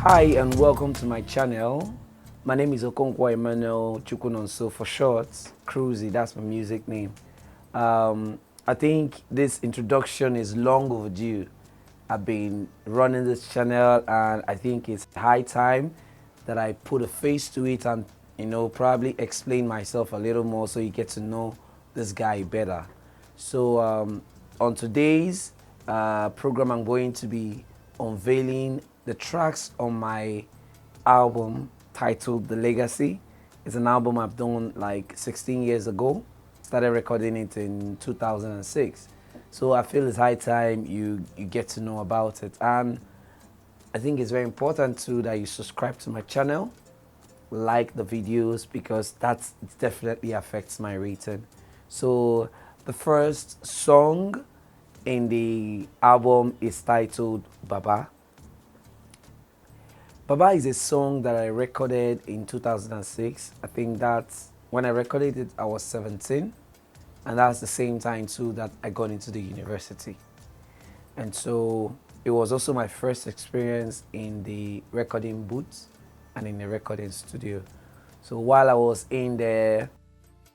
Hi and welcome to my channel. My name is Okonkwo Emmanuel Chukwunonso for short. Cruze, that's my music name. I think this introduction is long overdue. I've been running this channel and I think it's high time that I put a face to it and probably explain myself a little more so you get to know this guy better. So on today's program, I'm going to be unveiling the tracks on my album titled The Legacy. It's an album I've done like 16 years ago. Started recording it in 2006. So I feel it's high time you get to know about it. And I think it's very important too that you subscribe to my channel, like the videos, because it definitely affects my rating. So the first song in the album is titled Baba. Baba is a song that I recorded in 2006. I think that's when I recorded it, I was 17. And that's the same time too that I got into the university. And so it was also my first experience in the recording booth and in the recording studio. So while I was in there,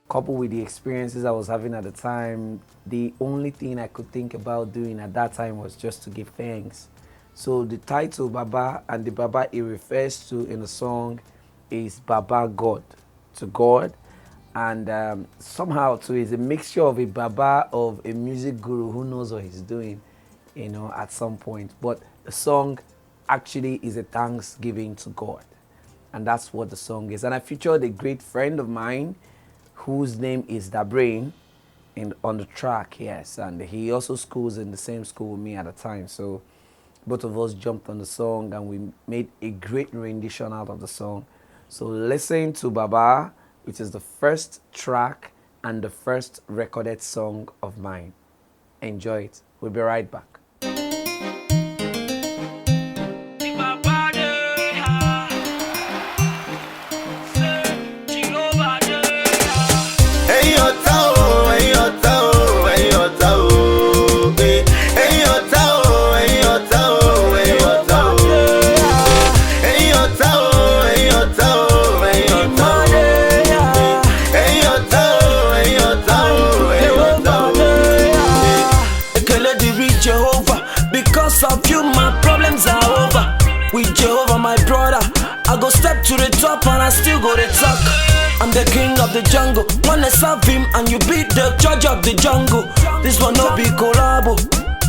coupled with the experiences I was having at the time, the only thing I could think about doing at that time was just to give thanks. So the title Baba and the Baba it refers to in the song is Baba God, to God. And somehow too is a mixture of a Baba of a music guru who knows what he's doing, at some point. But the song actually is a thanksgiving to God. And that's what the song is. And I featured a great friend of mine whose name is Dabrain on the track, yes. And he also schools in the same school with me at the time. So both of us jumped on the song and we made a great rendition out of the song. So listen to Baba, which is the first track and the first recorded song of mine. Enjoy it. We'll be right back. With Jehovah my brother, I go step to the top and I still go to talk. I'm the king of the jungle. Wanna serve him and you beat the judge of the jungle. This one no be collabo.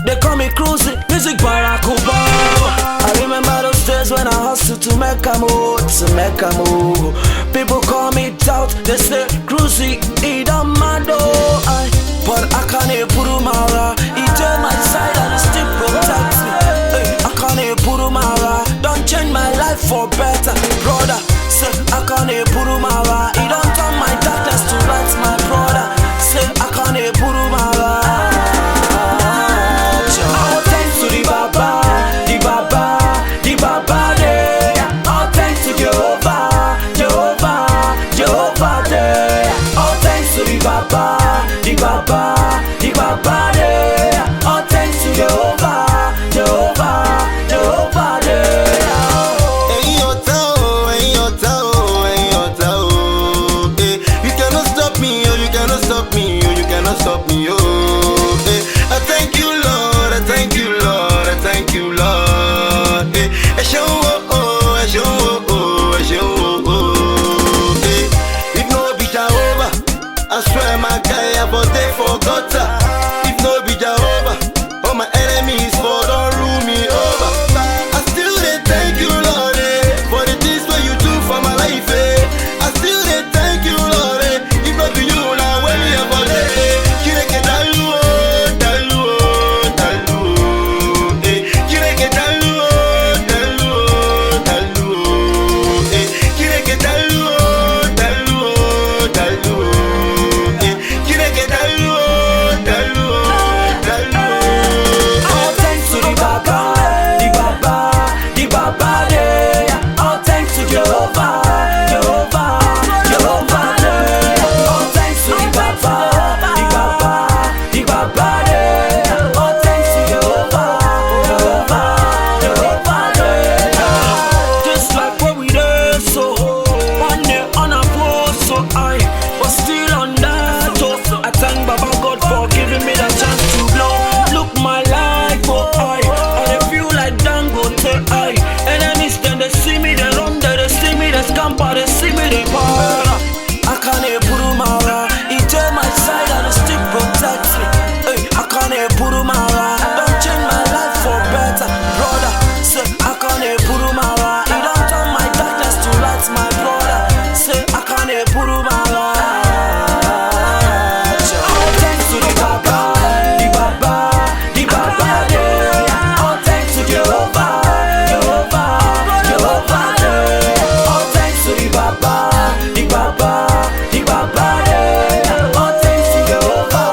They call me Cruze, music Barack Obama. I remember those days when I hustled to make a move, People call me doubt, they say Cruze, he don't matter. But I can't put him out. He tell my side and he still protects me. I can't put him out. Don't change my life for better, brother. Say I can't put him out. He don't turn my darkness to light, my brother. Say I can't put him out. All thanks to the Baba, the Baba, the Baba day. All thanks to Jehovah, Jehovah, Jehovah day. All thanks to the Baba, the Baba, the Baba day. All thanks to Jehovah, Jehovah, Jehovah day. Hey yo, tao, hey yo, tao, hey yo, tao. Aye, enemies then they see me, they run, they see me, they scamper, they see me, they para. I can't put my he take my side and he still protects me. Hey, I can't put my don't change my life for better, brother. Say I can't put my he don't turn my darkness to light, my brother. Say I can't put my all thanks to the Baba, the Baba, the Baba, yeah. All thanks to Jehovah, Jehovah, Jehovah, yeah. All thanks to the Baba, the Baba, the Baba, yeah. All thanks to Jehovah,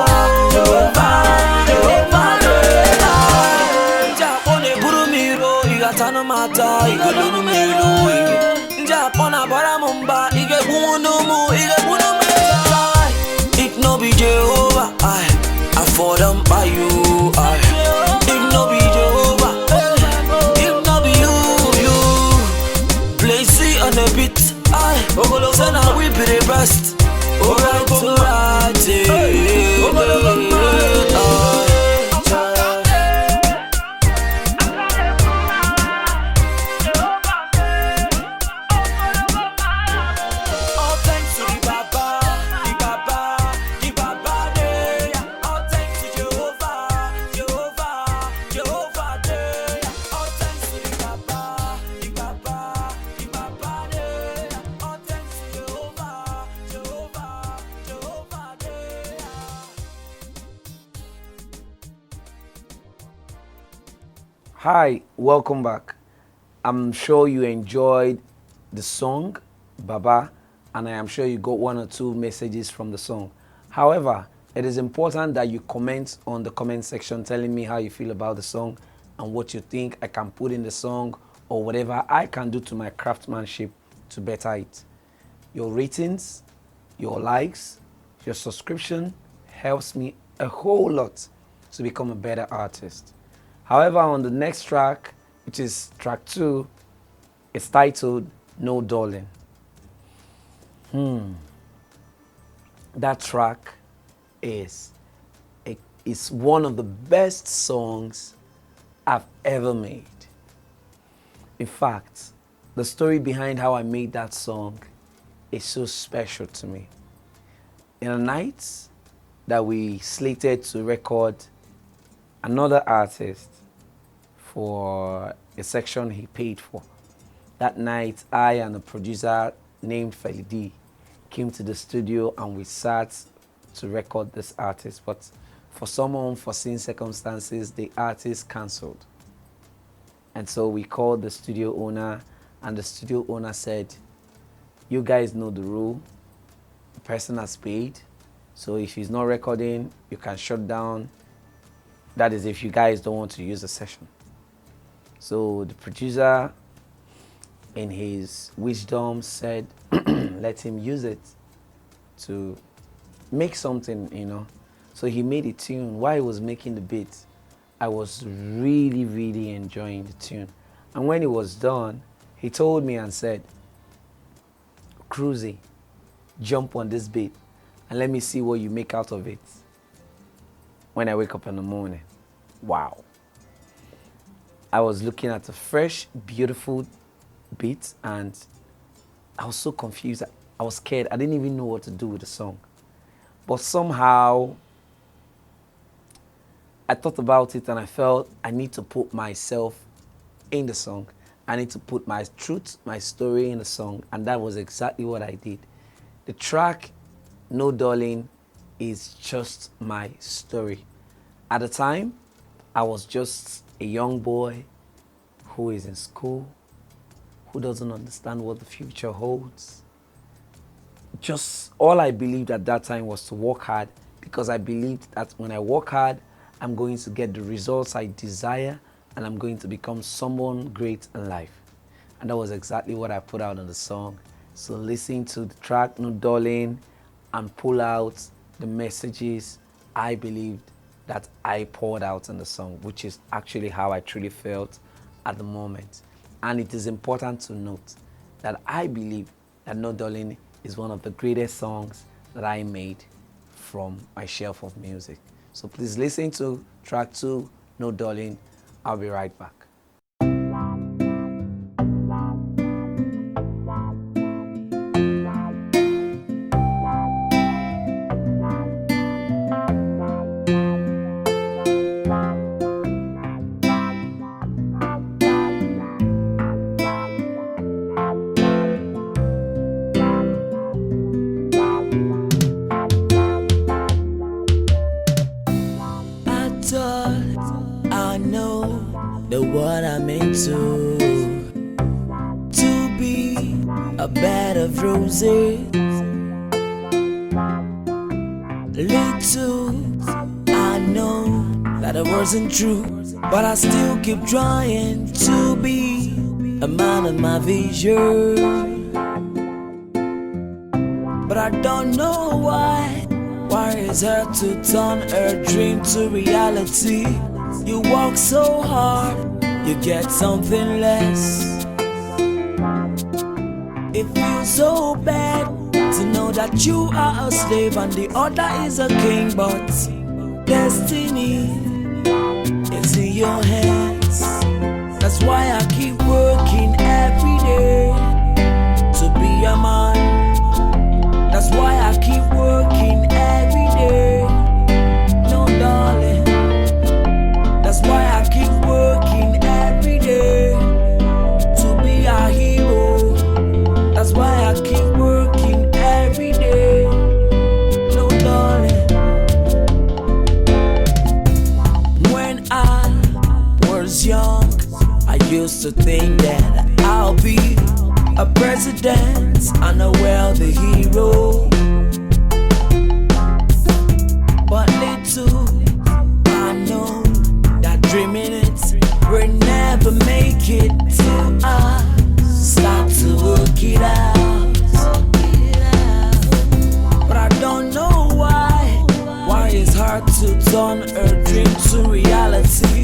Jehovah, Jehovah, yeah. Japone burumiro, igatana mata, igalumiro. Japona baramumba, ige bunumu, ige bunumu. If no be Jehovah, I fall down by you. If no be Jehovah, if no be you, Blazy on the beat. Say now we be the best. Alright, all thanks to the Baba, the Baba, the Baba, yeah. All thanks to Jehovah, Jehovah, Jehovah, yeah. All thanks to the Baba, the Baba, the Baba, yeah. All thanks to Jehovah, Jehovah, Jehovah, yeah. Hi, welcome back. I'm sure you enjoyed the song, Baba, and I am sure you got one or two messages from the song. However, it is important that you comment on the comment section telling me how you feel about the song and what you think I can put in the song or whatever I can do to my craftsmanship to better it. Your ratings, your likes, your subscription helps me a whole lot to become a better artist. However, on the next track, which is track 2, it's titled No Darling. That track is one of the best songs I've ever made. In fact, the story behind how I made that song is so special to me. In a night that we slated to record another artist for a section he paid for, that night I and a producer named Felidi came to the studio and we sat to record this artist, but for some unforeseen circumstances the artist cancelled. And so we called the studio owner, and the studio owner said, you guys know the rule, the person has paid, so if he's not recording, you can shut down. That is if you guys don't want to use the session. So the producer, in his wisdom, said, let him use it to make something, you know. So he made a tune. While he was making the beat, I was really, really enjoying the tune. And when it was done, he told me and said, Cruze, jump on this beat and let me see what you make out of it when I wake up in the morning. Wow. I was looking at a fresh, beautiful beat and I was so confused. I was scared. I didn't even know what to do with the song. But somehow I thought about it and I felt I need to put myself in the song. I need to put my truth, my story in the song, and that was exactly what I did. The track, No Darling, is just my story. At the time, I was just a young boy who is in school, who doesn't understand what the future holds. Just all I believed at that time was to work hard, because I believed that when I work hard, I'm going to get the results I desire and I'm going to become someone great in life. And that was exactly what I put out on the song. So listen to the track, No Darling, and pull out the messages I believed that I poured out in the song, which is actually how I truly felt at the moment. And it is important to note that I believe that No Darling is one of the greatest songs that I made from my shelf of music. So please listen to track 2, No Darling. I'll be right back. a bed of roses. Little I know that it wasn't true, but I still keep trying to be a man of my vision. But I don't know why it's hard to turn a dream to reality. You work so hard, you get something less. It feels so bad to know that you are a slave and the other is a king, but destiny is in your hands. That's why I keep working every day to be a man. That's why I keep working every day. No, darling. That's why I keep working every day to be a hero. That's why I keep working every day. No, darling. When I was young, I used to think that I'll be a president and a wealthy hero. But little I know that dreaming it will never make it till I start to work it out. But I don't know why it's hard to turn a dream to reality.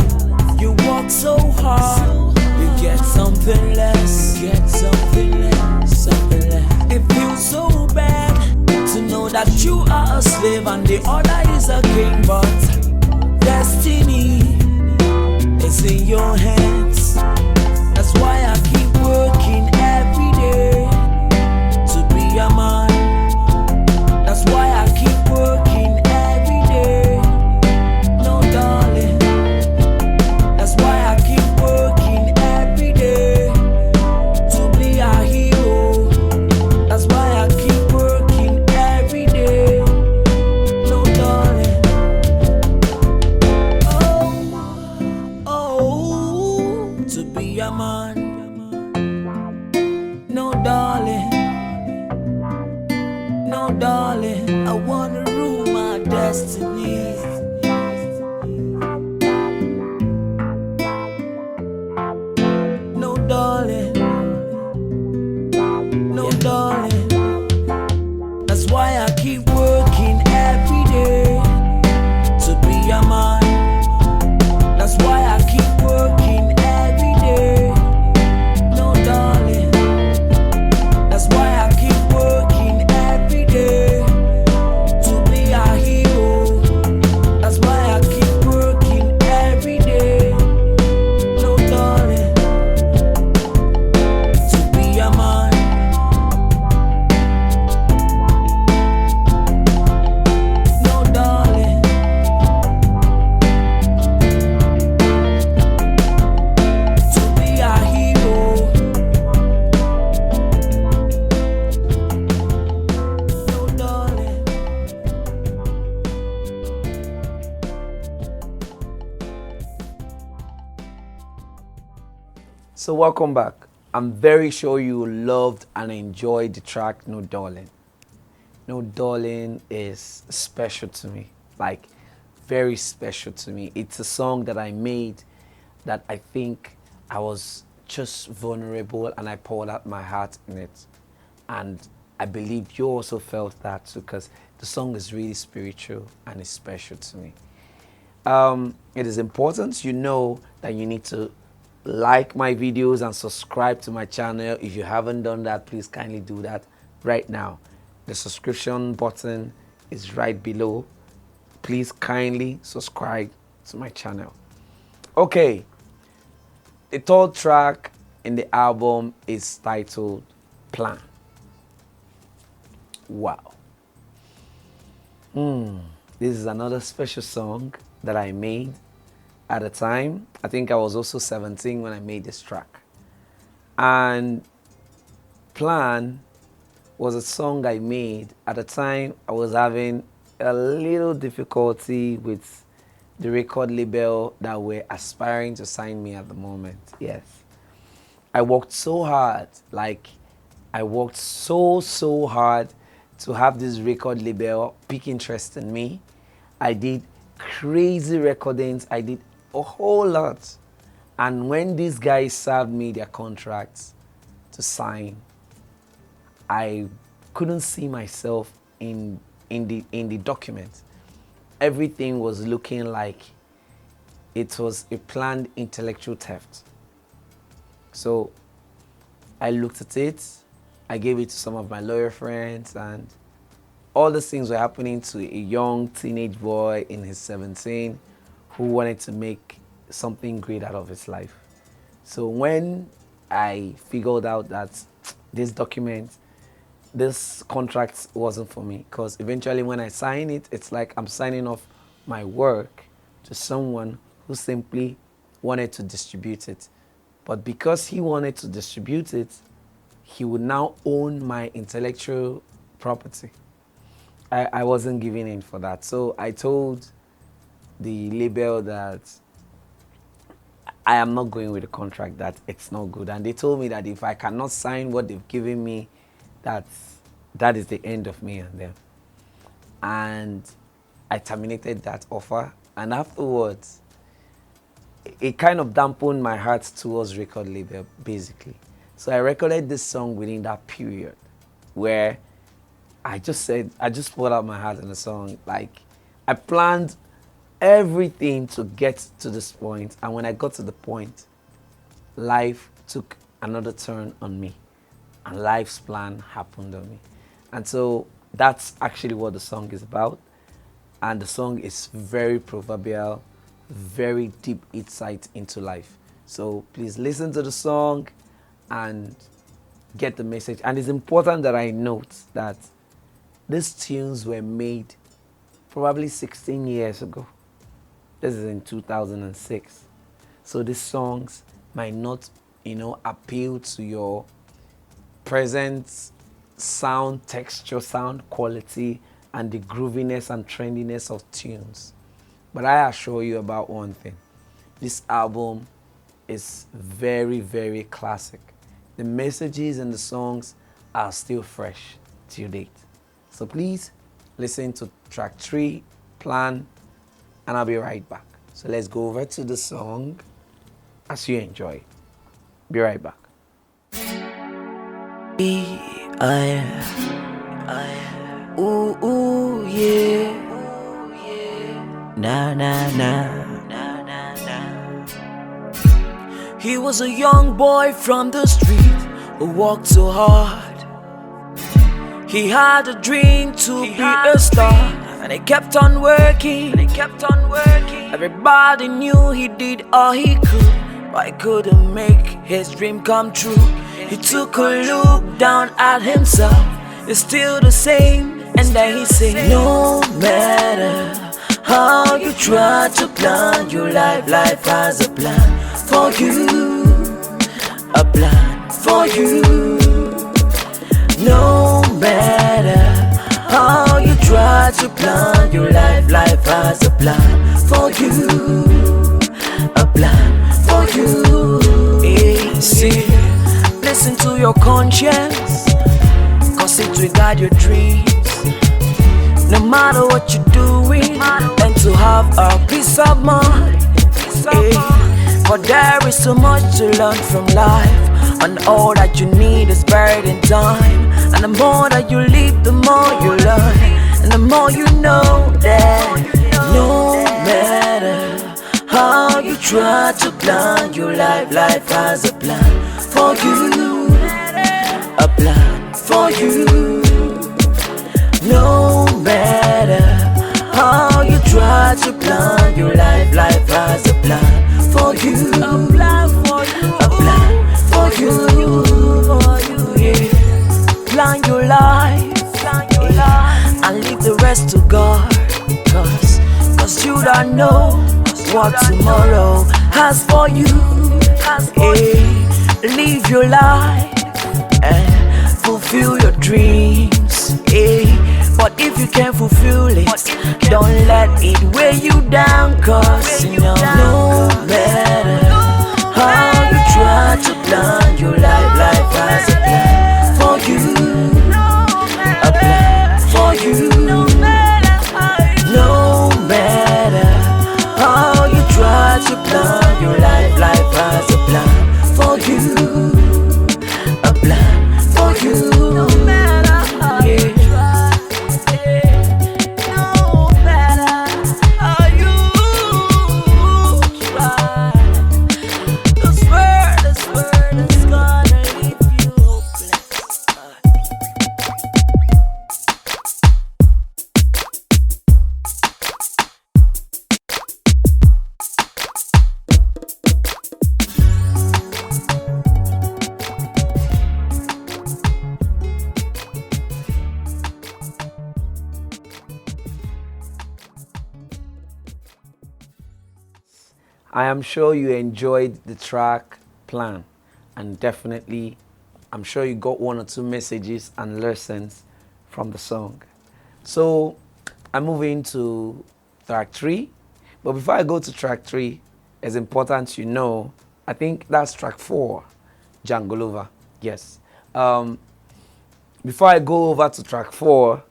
You work so hard, you get something less, get something less, something less. It feels so bad to know that you are a slave and the other is a king, but destiny is in your hands. That's why I keep working every day to be a man. That's why I keep working every day. No, darling. That's why I keep working every day to be a hero. That's why I keep working every day. No, darling. Oh, to be a man. No, darling. No, darling. I wanna rule my destiny. No, darling. No, darling. That's why I keep working every day to be a man. That's why I keep working every day. No, darling. That's why I keep working every day to be a hero. That's why I keep working every day. No, darling. To be a man. No, darling. To be a hero. No, darling. So welcome back. I'm very sure you loved and enjoyed the track No Darling. No Darling is special to me, like very special to me. It's a song that I made that I think I was just vulnerable and I poured out my heart in it. And I believe you also felt that too, because the song is really spiritual and it's special to me. It is important you know that you need to like my videos and subscribe to my channel. If you haven't done that, please kindly do that right now. The subscription button is right below. Please kindly subscribe to my channel. Okay, the third track in the album is titled Plan. Wow. This is another special song that I made at the time. I think I was also 17 when I made this track. And Plan was a song I made at the time. I was having a little difficulty with the record label that were aspiring to sign me at the moment. Yes. I worked so hard, like I worked so hard to have this record label pick interest in me. I did crazy recordings. I did a whole lot. And when these guys served me their contracts to sign, I couldn't see myself in the document. Everything was looking like it was a planned intellectual theft. So I looked at it, I gave it to some of my lawyer friends, and all these things were happening to a young teenage boy in his 17 who wanted to make something great out of his life. So when I figured out that this document, this contract wasn't for me, because eventually when I sign it, it's like I'm signing off my work to someone who simply wanted to distribute it. But because he wanted to distribute it, he would now own my intellectual property. I wasn't giving in for that. So I told the label that I am not going with the contract, that it's not good. And they told me that if I cannot sign what they've given me, that is the end of me and them. And I terminated that offer. And afterwards, it kind of dampened my heart towards record label, basically. So I recorded this song within that period where I just poured out my heart in the song. Like, I planned everything to get to this point. And when I got to the point, life took another turn on me. And life's plan happened on me. And so that's actually what the song is about. And the song is very proverbial, very deep insight into life. So please listen to the song and get the message. And it's important that I note that these tunes were made probably 16 years ago. This is in 2006. So these songs might not, appeal to your present sound, texture, sound quality, and the grooviness and trendiness of tunes. But I assure you about one thing. This album is very, very classic. The messages and the songs are still fresh till date. So please listen to track 3, Plan, and I'll be right back. So let's go over to the song as you enjoy. Be right back. Ooh, yeah. Nah. He was a young boy from the street who worked so hard. He had a dream to be a star, and he kept on working. Everybody knew he did all he could, but he couldn't make his dream come true. He took a look down at himself. It's still the same, and then he said, no matter how you try to plan your life, life has a plan for you, a plan for you. No matter how you try to plan your life, life has a plan for you, a plan for you. Hey, see, listen to your conscience, cause it will guide your dreams. No matter what you're doing, and to have a peace of mind. For there is so much to learn from life, and all that you need is buried in time. And the more that you live, the more you learn, and the more you know that no matter how you try to plan your life, life has a plan for you, a plan for you. No matter how you try to plan your life, life has a plan for you, a plan for you, a plan for you, yeah. Plan your life, yeah, and leave the rest to God, cause you don't know what tomorrow has for you, yeah. Live your life and fulfill your dreams, yeah. But if you can't fulfill it, don't let it weigh you down, cause no matter how you try to plan your life, life has a plan for you. I am sure you enjoyed the track Plan, and definitely I'm sure you got one or two messages and lessons from the song. So I'm moving to track 3. But before I go to track 3, it's important you know, I think that's track 4, Jangolova. Yes. Before I go over to track 4,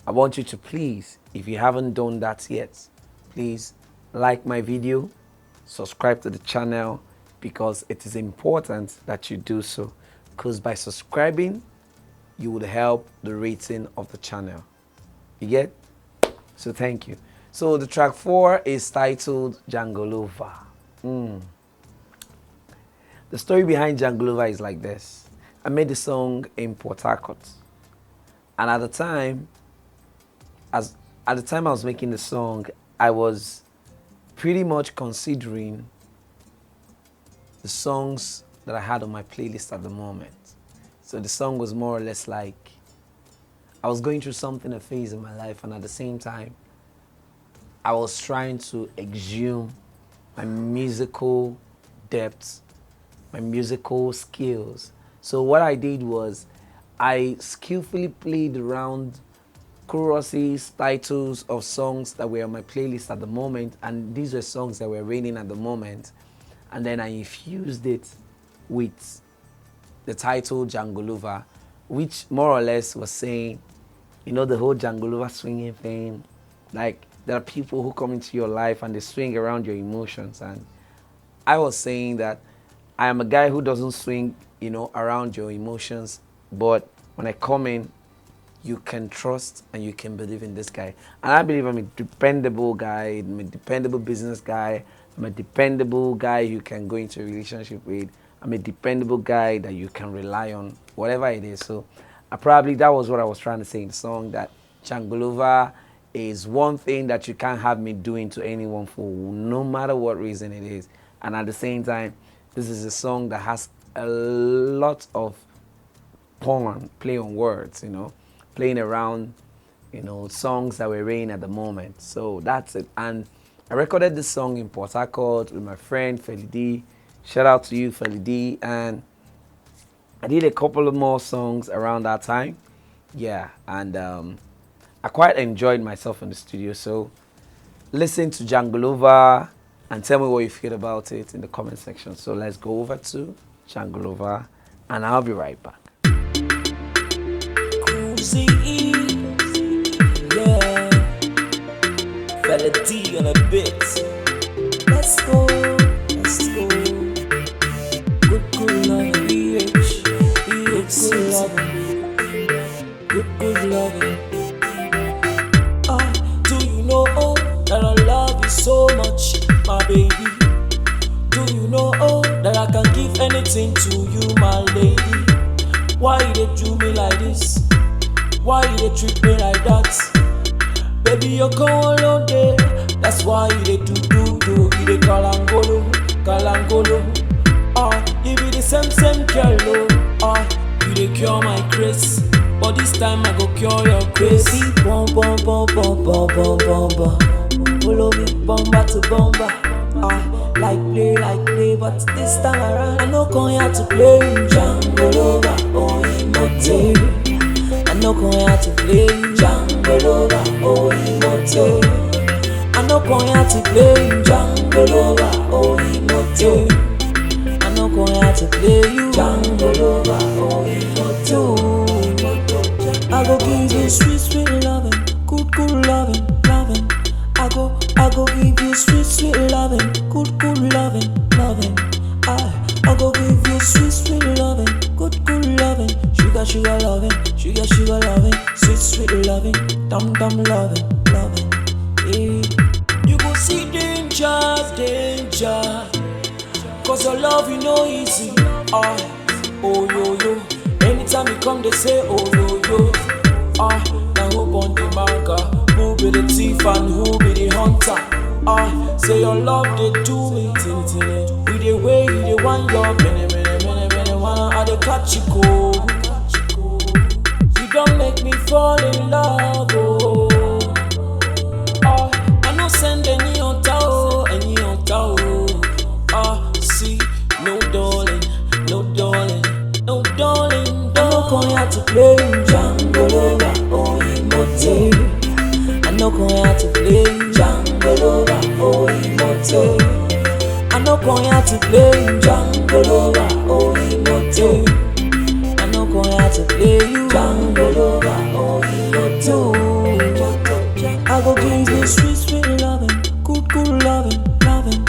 I want you to please, if you haven't done that yet, please like my video, subscribe to the channel, because it is important that you do so. Because by subscribing, you would help the rating of the channel. You get? So thank you. So the track 4 is titled Jangolova. The story behind Jangolova is like this. I made the song in Port Harcourt. And at the time I was making the song, I was pretty much considering the songs that I had on my playlist at the moment. So the song was more or less like I was going through something, a phase in my life, and at the same time, I was trying to exhume my musical depth, my musical skills. So what I did was I skillfully played around choruses, titles of songs that were on my playlist at the moment, and these were songs that were reigning at the moment. And then I infused it with the title Jangolova, which more or less was saying, you know, the whole Jangolova swinging thing. Like, there are people who come into your life and they swing around your emotions. And I was saying that I am a guy who doesn't swing, you know, around your emotions, but when I come in, you can trust and you can believe in this guy. And I believe I'm a dependable guy, I'm a dependable business guy, I'm a dependable guy you can go into a relationship with, I'm a dependable guy that you can rely on, whatever it is. So that was what I was trying to say in the song, that Jangolova is one thing that you can't have me doing to anyone for no matter what reason it is. And at the same time, this is a song that has a lot of play on words, you know, playing around, you know, songs that were reigning at the moment. So that's it. And I recorded this song in Port Harcourt with my friend Feli D. Shout out to you, Feli D. And I did a couple of more songs around that time. Yeah, and I quite enjoyed myself in the studio. So listen to Jangolova and tell me what you feel about it in the comment section. So let's go over to Jangolova and I'll be right back. Cruze, yeah, Fella D on a bit. Let's go, let's go. Good love, BH, good love, good love. Do you know that I love you so much, my baby? Do you know that I can give anything to you, my lady? Why you dey do me like this? Why you dey treat me like that? Baby, you're going all day. That's why you dey do. You dey kalangolo. You be the same girl, you dey cure my grace, but this time I go cure your grace. Bum, follow me, bomba to bomba. Like play, but this time around I no come here to play Jangolova, oh emote. I no come here to play Jangolova, oh emote. I no come here to play Jangolova, oh emote. I no come here to play you Jangolova, oh emote. I go give you sweet loving, good loving. I go give you sweet loving, good loving. I go give you sweet loving, good loving. Sugar loving, sweet loving, dum loving. Yeah. You go see danger, cause your love you know easy. Oh yo. Anytime you come they say oh yo. Now who born the manga? Who be the thief and who be the hunter? Say your love they do me with the way you the one your many wanna I dey catch you go. You don't make me fall in love, I no send any hunter, come here to play you Django Lover, oh Imoto. I no come here to play you Django Lover, oh Imoto. I no come here to play you Django Lover, oh Imoto. I no come here to play you Django Lover, oh Imoto. I go give you sweet, sweet loving, good, good loving, loving.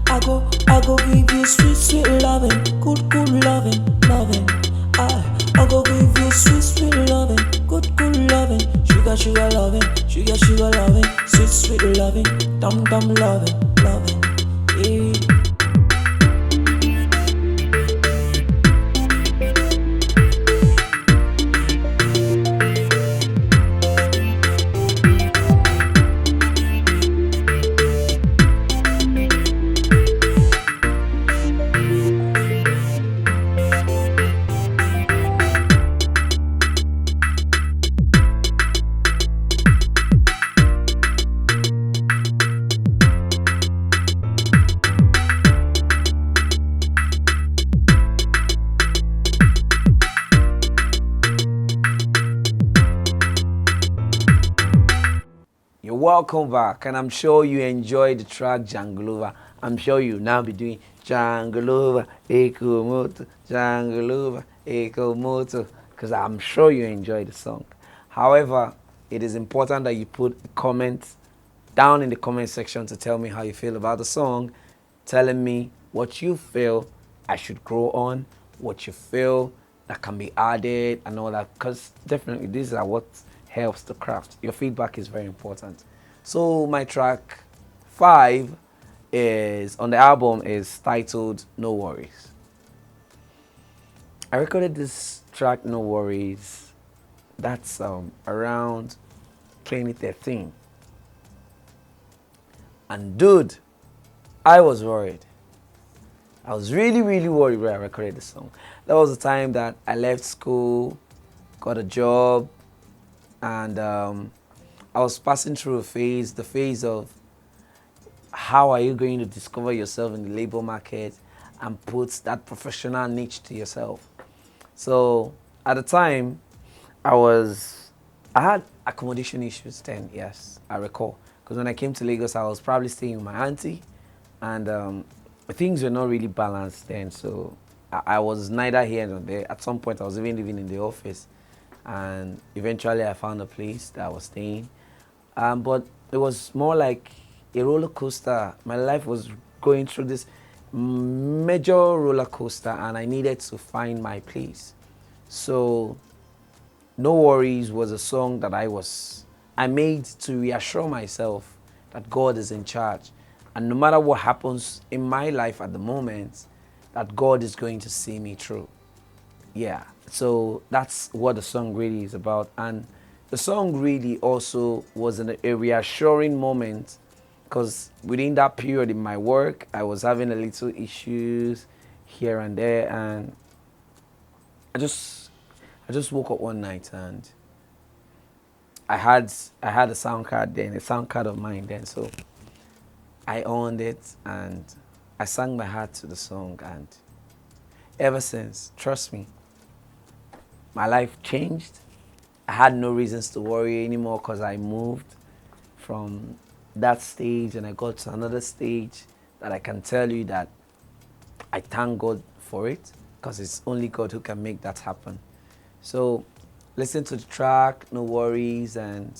I go give you sweet, sweet loving, good, good loving, loving. I go give you sweet, sweet loving, good, good loving, sugar, sugar loving, sugar, sugar loving, sweet, sweet loving, dum, dum loving, loving. Yeah. Welcome back, and I'm sure you enjoyed the track Django Lover. I'm sure you now be doing Django Lover, Eko Moto, Django Lover, Eko Moto, because I'm sure you enjoyed the song. However, it is important that you put a comment down in the comment section to tell me how you feel about the song, telling me what you feel I should grow on, what you feel that can be added and all that, because definitely these are what helps the craft. Your feedback is very important. So my track 5 is on the album is titled No Worries. I recorded this track No Worries, that's around 2013. And dude, I was worried. I was really, really worried when I recorded this song. That was the time that I left school, got a job, and I was passing through the phase of how are you going to discover yourself in the labor market and put that professional niche to yourself. So at the time, I had accommodation issues then, yes, I recall. Because when I came to Lagos, I was probably staying with my auntie, and things were not really balanced then, so I was neither here nor there. At some point, I was even living in the office, and eventually I found a place that I was staying. But it was more like a roller coaster. My life was going through this major roller coaster, and I needed to find my place. So No Worries was a song that I made to reassure myself that God is in charge. And no matter what happens in my life at the moment, that God is going to see me through. Yeah, so that's what the song really is about. And the song really also was a reassuring moment, because within that period in my work, I was having a little issues here and there, and I just woke up one night and I had a sound card then, a sound card of mine then, so I owned it and I sang my heart to the song, and ever since, trust me, my life changed. I had no reasons to worry anymore because I moved from that stage and I got to another stage that I can tell you that I thank God for it, because it's only God who can make that happen. So listen to the track, No Worries, and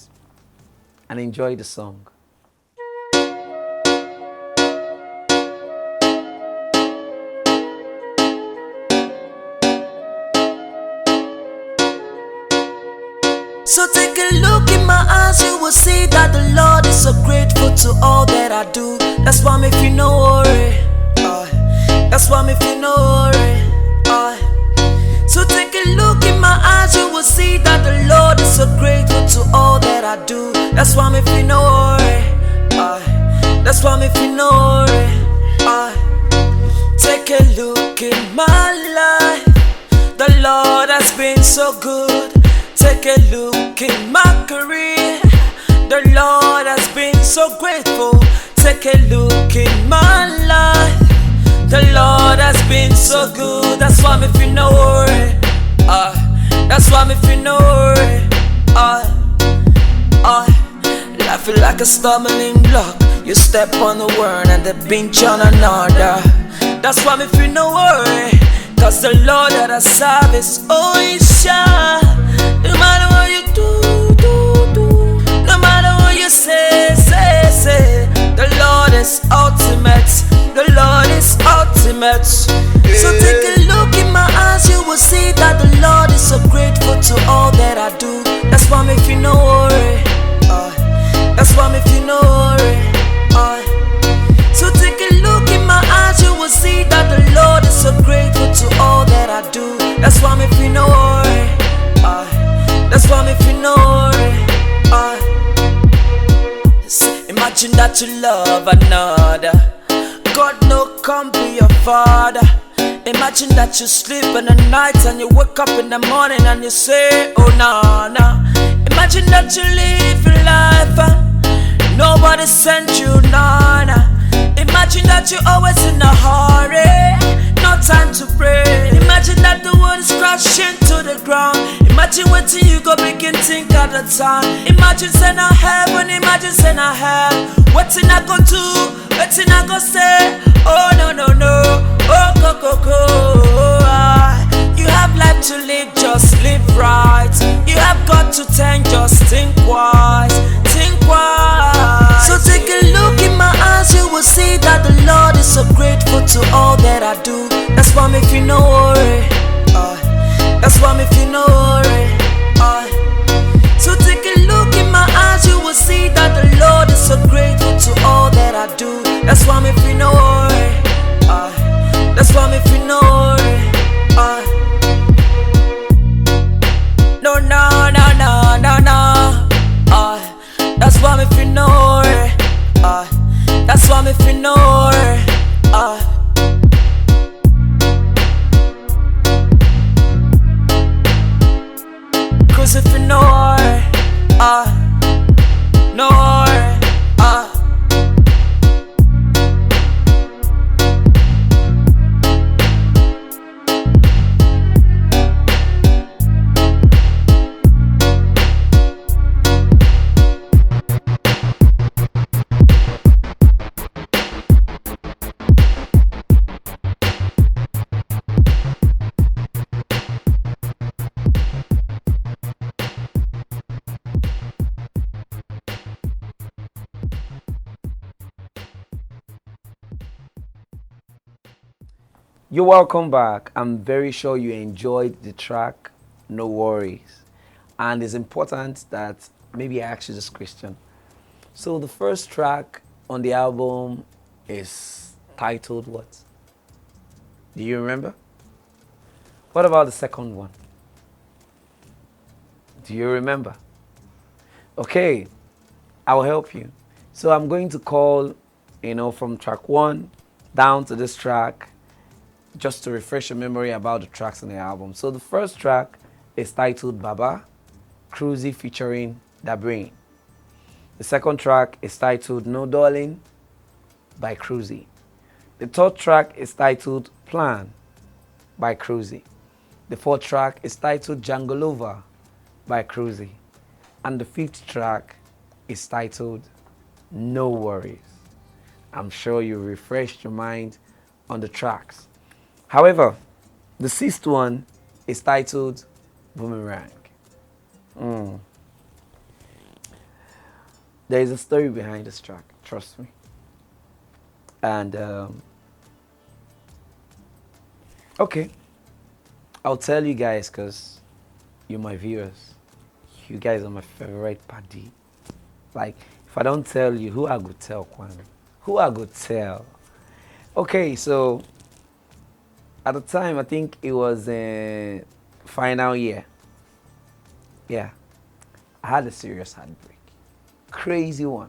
enjoy the song. So take a look in my eyes, you will see that the Lord is so grateful to all that I do. That's why me feel no worry. That's why me feel no worry. So take a look in my eyes, you will see that the Lord is so grateful to all that I do. That's why me feel no worry. That's why me feel no worry. Take a look in my life, the Lord has been so good. Take a look in my career, the Lord has been so grateful. Take a look in my life, the Lord has been so good. That's why me feel no worry. That's a stumbling block. You step on the word and they pinch on another. That's why me feel no worry, cause the Lord that I serve is always sure. No matter what you do, no matter what you say, the Lord is ultimate, the Lord is ultimate. So take a look in my eyes, you will see that the Lord is so grateful to all that I do. That's why me feel no worry, that's why me feel no worry. So take a look in my eyes, you will see that the Lord is so grateful to all that I do. That's why me feel no worry, that's why me feel no worry. Imagine that you love another, God no come be your father. Imagine that you sleep in the night and you wake up in the morning and you say, oh nah, nah. Imagine that you live your life and nobody sent you, nah, nah. Imagine that you're always in a hurry, no time to pray. Imagine that the world is crashing to the ground. Imagine waiting you go begin think at the time. Imagine saying I heaven, imagine saying I hell. Waiting I go do, waiting I go say, oh no no no, oh go go go. You have life to live, just live right. You have got to thank, just think wise, think wise. So take a look in my eyes, you will see that the Lord is so grateful to all that I do. That's why me feel no worry, that's why me feel no worry. So take a look in my eyes, you will see that the Lord is so grateful to all that I do. That's why me feel no worry, that's why me feel no worry. No, no, no, no, no, no. That's why me feel no worry. That's why me feel no worry. Cruze if you no worry. No worry. You're welcome back. I'm very sure you enjoyed the track, No Worries. And it's important that maybe I ask you this question. So the first track on the album is titled what? Do you remember? What about the second one? Do you remember? Okay, I'll help you. So I'm going to call, from track 1 down to this track, just to refresh your memory about the tracks on the album. So the first track is titled Baba, Cruze featuring Da Brain. The second track is titled No Darling by Cruze. The third track is titled Plan by Cruze. The fourth track is titled Jangolova by Cruze. And the fifth track is titled No Worries. I'm sure you refreshed your mind on the tracks. However, the sixth one is titled Boomerang. There is a story behind this track, trust me. And, okay, I'll tell you guys because you're my viewers. You guys are my favorite party. Like, if I don't tell you, who I could tell, Kwame? Who I could tell? Okay, so at the time, I think it was final year. Yeah, I had a serious heartbreak, crazy one,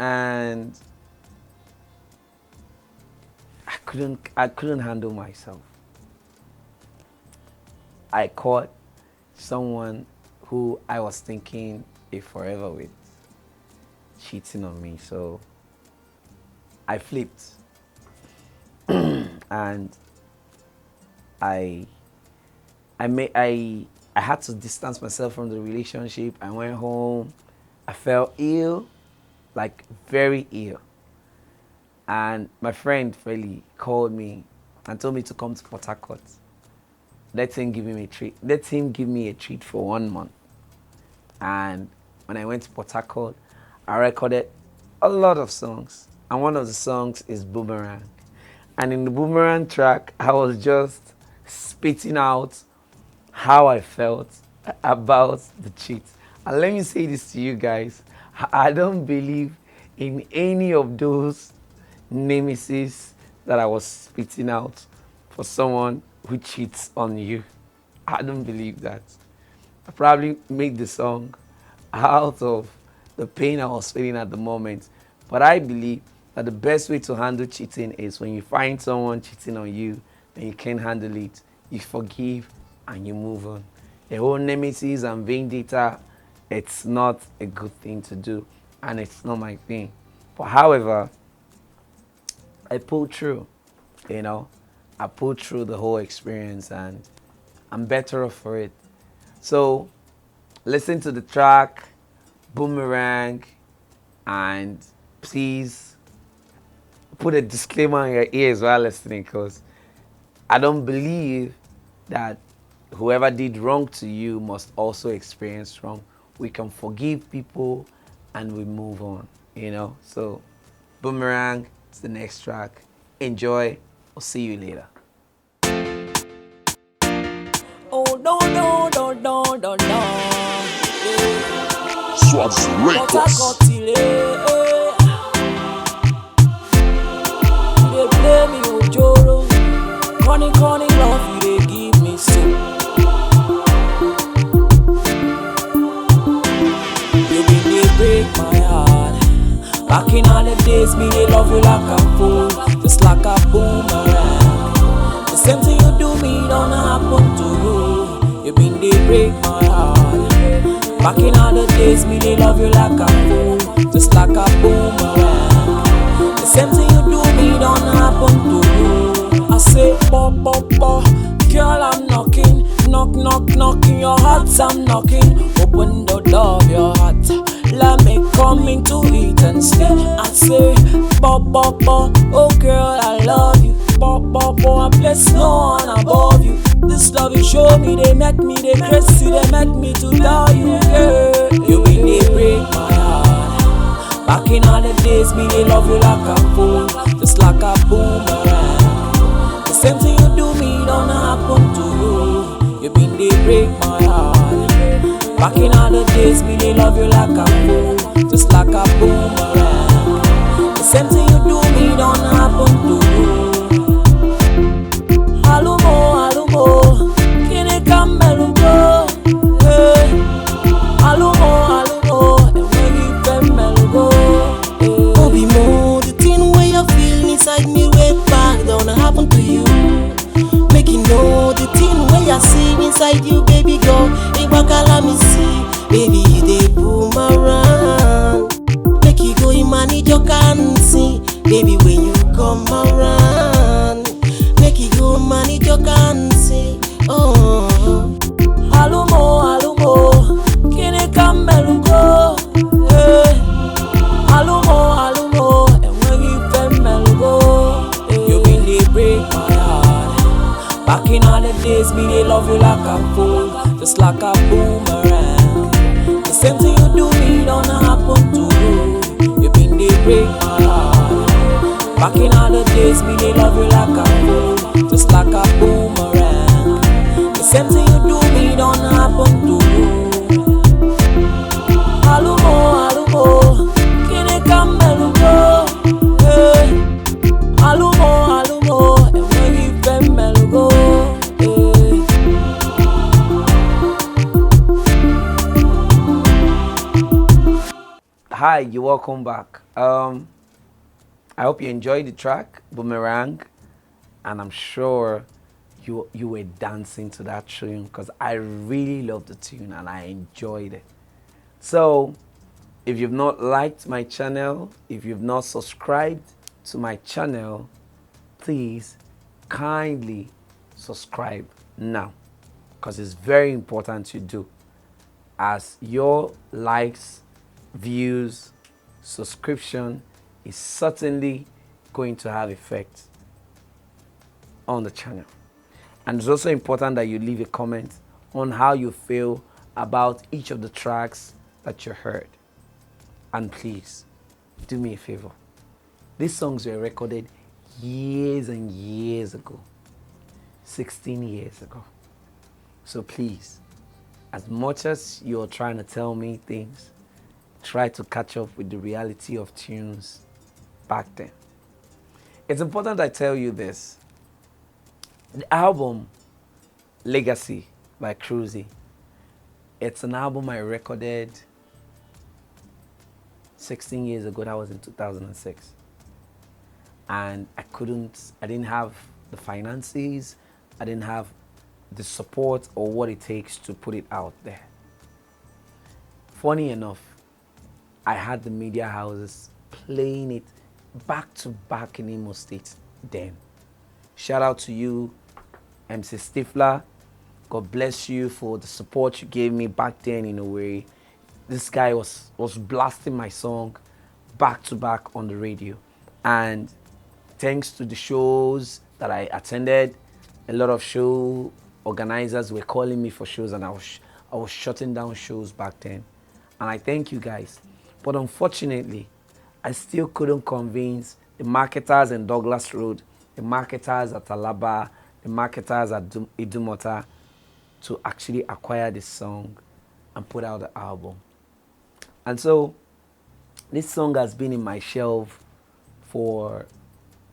and I couldn't handle myself. I caught someone who I was thinking if forever with cheating on me, so I flipped. And I had to distance myself from the relationship. I went home, I felt ill, like very ill. And my friend Feli called me and told me to come to Port Harcourt. Let him give me a treat. Let him give me a treat for 1 month. And when I went to Port Harcourt, I recorded a lot of songs. And one of the songs is Boomerang. And in the Boomerang track, I was just spitting out how I felt about the cheat. And let me say this to you guys. I don't believe in any of those nemesis that I was spitting out for someone who cheats on you. I don't believe that. I probably made the song out of the pain I was feeling at the moment. But I believe that the best way to handle cheating is when you find someone cheating on you and you can't handle it, you forgive and you move on. The whole nemesis and vendetta, it's not a good thing to do, and it's not my thing. But however, I pulled through, you know. I pulled through the whole experience and I'm better off for it. So listen to the track, Boomerang, and please put a disclaimer in your ears while listening, because I don't believe that whoever did wrong to you must also experience wrong. We can forgive people and we move on, you know. So Boomerang is the next track. Enjoy. I'll see you later. Oh no no no no no no. Swab's Records. They play me Ojoro. Corny love you they give me so. You been they break my heart. Back in all the days, me they love you like a fool, just like a boomerang. The same thing you do me don't happen to you. You been they break my heart. Back in all the days, me they love you like a fool, just like a boomerang. The same thing you do me don't happen to you. I say, girl I'm knocking, knocking your heart I'm knocking. Open the door of your heart, let me come into it and stay. I say, oh girl I love you. I bless no one above you. This love you show me, they make me, they crazy, they make me to love you, girl. You mean they break my heart. Back in all the days, me they love you like a fool, just like a boomerang. The same thing you do me don't happen to you. You mean they break my heart. Back in all the days, me they love you like a fool, just like a boomerang. The same thing you do me don't happen to you. Alumo, kini kamelugo, hey. Alumo, and when you femelugo, hey. Obi mo, the thing where you feel inside me way back don't happen to you. Make you know the thing where you see inside you, baby girl. Ibakala me see, baby they boomerang. Make you go in manage your can see, baby when you come around. Make you go manage your can see, oh. Alumo, kini kamelugo, hey. Alumo, and when you femelugo, hey. You mean they break my heart. Back in all the days, me they love you like a fool, just like a boomerang. The same thing you do me don't happen to you. You mean they break my heart. Back in all the days, me they love you like a fool, just like a boomerang. The same thing you do me don't happen to you. Alumo, kini kamelugo, hey. Alumo, and when you femelugo, hey. Hi, you're welcome back. I hope you enjoyed the track, Boomerang, and I'm sure you were dancing to that tune, because I really love the tune and I enjoyed it. So, if you've not liked my channel, if you've not subscribed to my channel, please kindly subscribe now, because it's very important to do, as your likes views, subscription is certainly going to have effect on the channel. And it's also important that you leave a comment on how you feel about each of the tracks that you heard. And please, do me a favor. These songs were recorded years and years ago, 16 years ago. So please, as much as you're trying to tell me things, try to catch up with the reality of tunes back then. It's important I tell you this. The album Legacy by Cruze, it's an album I recorded 16 years ago. That was in 2006. And I didn't have the finances, I didn't have the support or what it takes to put it out there. Funny enough, I had the media houses playing it back to back in Imo State then. Shout out to you, MC Stifler. God bless you for the support you gave me back then in a way. This guy was blasting my song back to back on the radio. And thanks to the shows that I attended, a lot of show organizers were calling me for shows, and I was shutting down shows back then. And I thank you guys. But unfortunately, I still couldn't convince the marketers in Douglas Road, the marketers at Alaba, the marketers at Idumota to actually acquire this song and put out the album. And so this song has been in my shelf for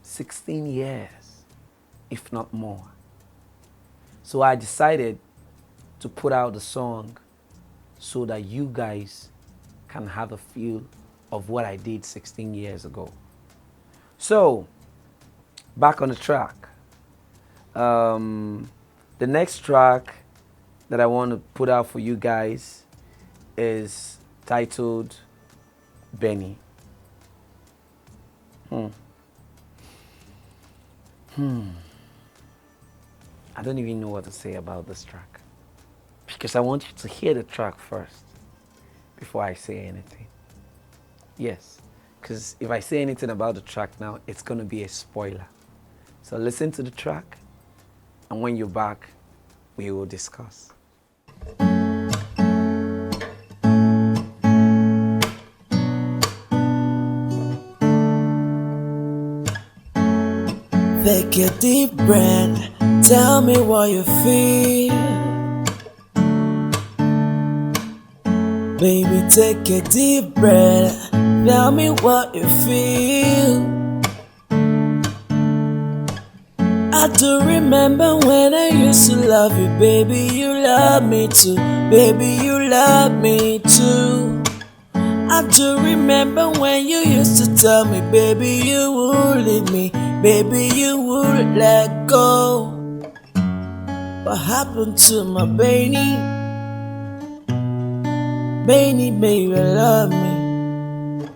16 years, if not more. So I decided to put out the song so that you guys can have a feel of what I did 16 years ago. So, back on the track. The next track that I want to put out for you guys is titled Benny. I don't even know what to say about this track, because I want you to hear the track first before I say anything. Yes, because if I say anything about the track now, it's going to be a spoiler. So listen to the track, and when you're back, we will discuss. Take a deep breath, tell me what you feel. Baby, take a deep breath, tell me what you feel. I do remember when I used to love you, baby, you love me too. Baby, you love me too. I do remember when you used to tell me, baby, you would leave me, baby, you would let go. What happened to my baby? Baby, baby, love me.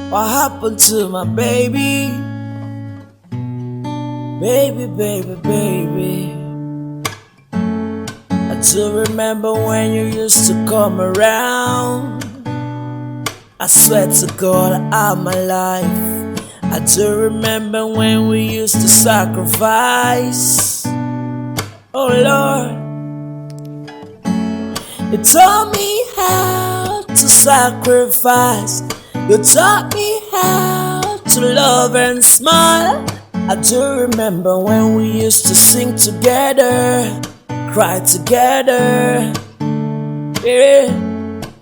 What happened to my baby? Baby, baby, baby. I do remember when you used to come around. I swear to God, I'm alive. I do remember when we used to sacrifice. Oh Lord, you taught me how to sacrifice. You taught me how to love and smile. I do remember when we used to sing together, cry together. Yeah.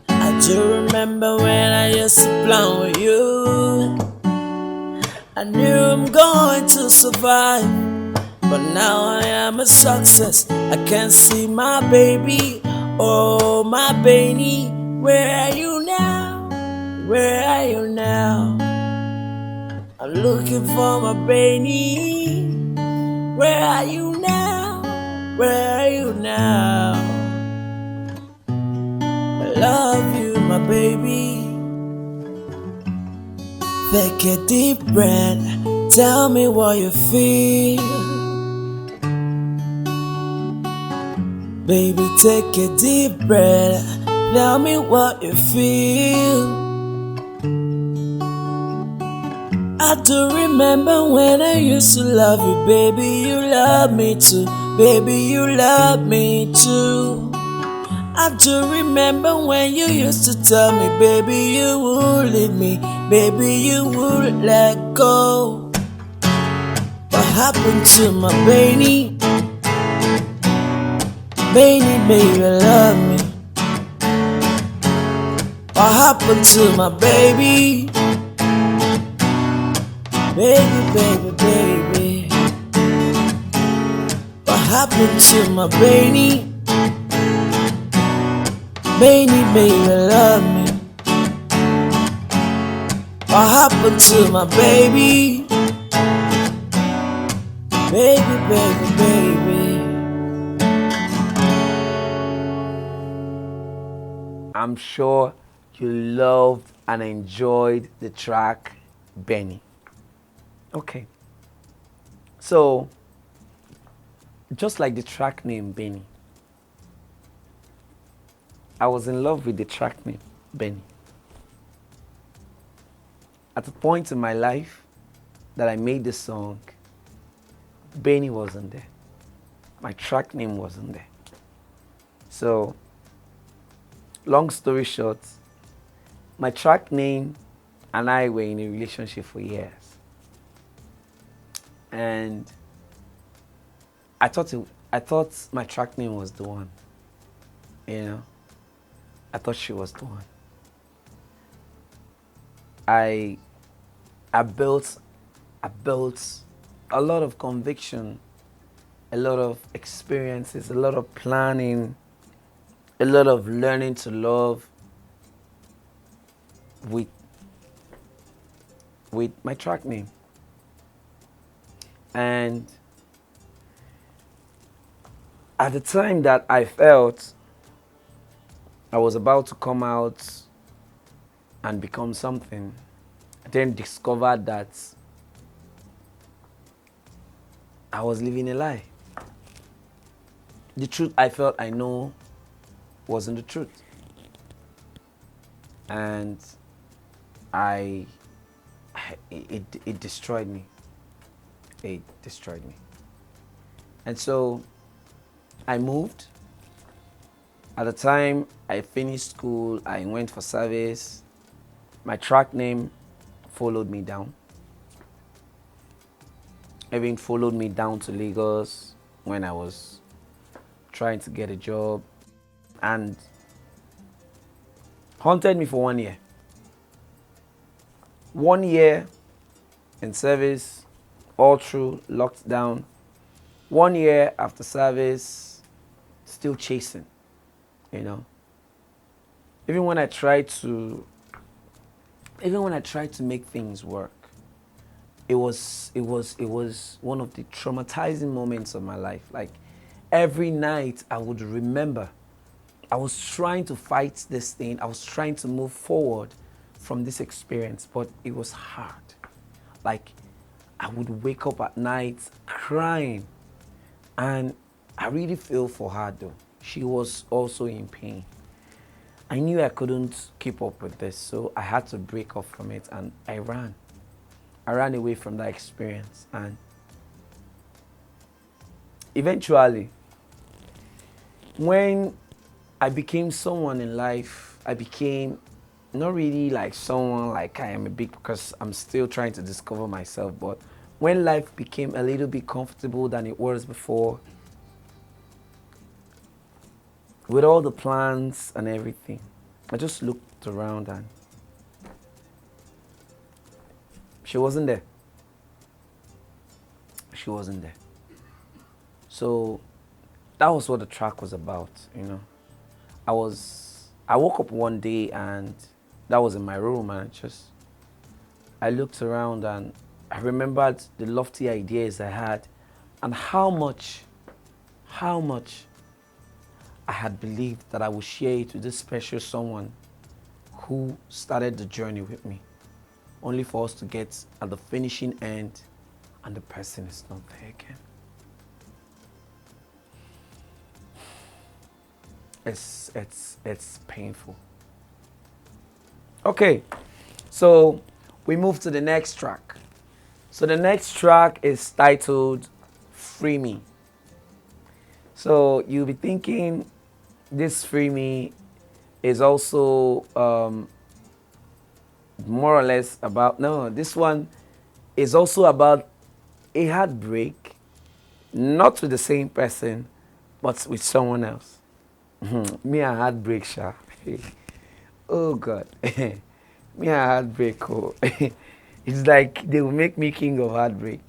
I do remember when I used to plan with you. I knew I'm going to survive, but now I am a success. I can't see my baby, oh my baby. Where are you now? Where are you now? I'm looking for my baby. Where are you now? Where are you now? I love you, my baby. Take a deep breath, tell me what you feel. Baby, take a deep breath, Tell me what you feel. I do remember when I used to love you, baby, you love me too. Baby, you love me too. I do remember when you used to tell me, baby, you would leave me, baby, you would let go. What happened to my baby? Baby, baby, love me. What happened to my baby? Baby, baby, baby. What happened to my baby? Baby, baby, love me. What happened to my baby? Baby, baby, baby. I'm sure you loved and enjoyed the track Benny. Okay. So, just like the track name Benny, I was in love with the track name Benny. At a point in my life that I made the song, Benny wasn't there. My track name wasn't there. So, long story short, my track name and I were in a relationship for years. And I thought my track name was the one. You know? I thought she was the one. I built a lot of conviction, a lot of experiences, a lot of planning, a lot of learning to love with my track name. And at the time that I felt I was about to come out and become something, I then discovered that I was living a lie. The truth I felt I know wasn't the truth. And it destroyed me. It destroyed me. And so I moved. At the time I finished school, I went for service. My track name followed me down. Even followed me down to Lagos when I was trying to get a job, and haunted me for 1 year. 1 year in service, all through locked down. 1 year after service, still chasing, you know. Even when I tried to make things work, it was one of the traumatizing moments of my life. Like every night I would remember I was trying to fight this thing. I was trying to move forward from this experience, but it was hard. Like I would wake up at night crying, and I really feel for her though. She was also in pain. I knew I couldn't keep up with this, so I had to break off from it, and I ran. I ran away from that experience, and eventually, when I became someone in life, I became not really like someone like I am a big, because I'm still trying to discover myself, but when life became a little bit comfortable than it was before, with all the plans and everything, I just looked around and she wasn't there. She wasn't there. So that was what the track was about, you know. I woke up one day and that was in my room, and I looked around and I remembered the lofty ideas I had and how much I had believed that I would share it with this special someone who started the journey with me, only for us to get at the finishing end and the person is not there again. it's painful. Okay, so we move to the next track. So the next track is titled Free Me. So you'll be thinking this Free Me is also more or less about, no, this one is also about a heartbreak, not with the same person, but with someone else. Me and heartbreak, sha. Oh God. Me and heartbreak, oh. It's like they will make me king of heartbreak.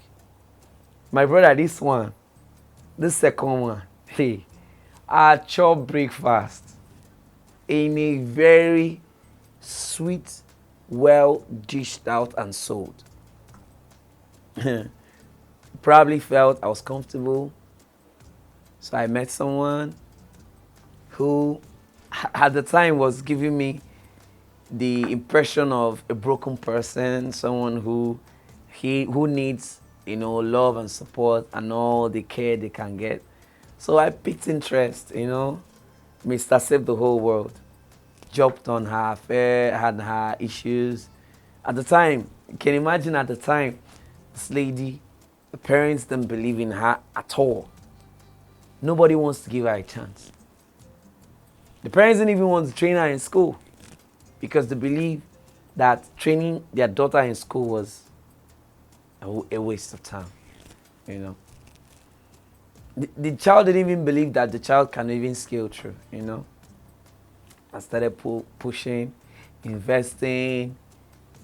My brother, this one, the second one, hey, I chop breakfast in a very sweet, well dished out and sold. Probably felt I was comfortable. So I met someone who at the time was giving me the impression of a broken person, someone who needs, love and support and all the care they can get. So I picked interest, Mr. Save the Whole World. Jumped on her affair, had her issues. At the time, you can imagine at the time, this lady, the parents didn't believe in her at all. Nobody wants to give her a chance. The parents didn't even want to train her in school because they believe that training their daughter in school was a waste of time, The child didn't even believe that the child can even scale through, I started pushing, investing,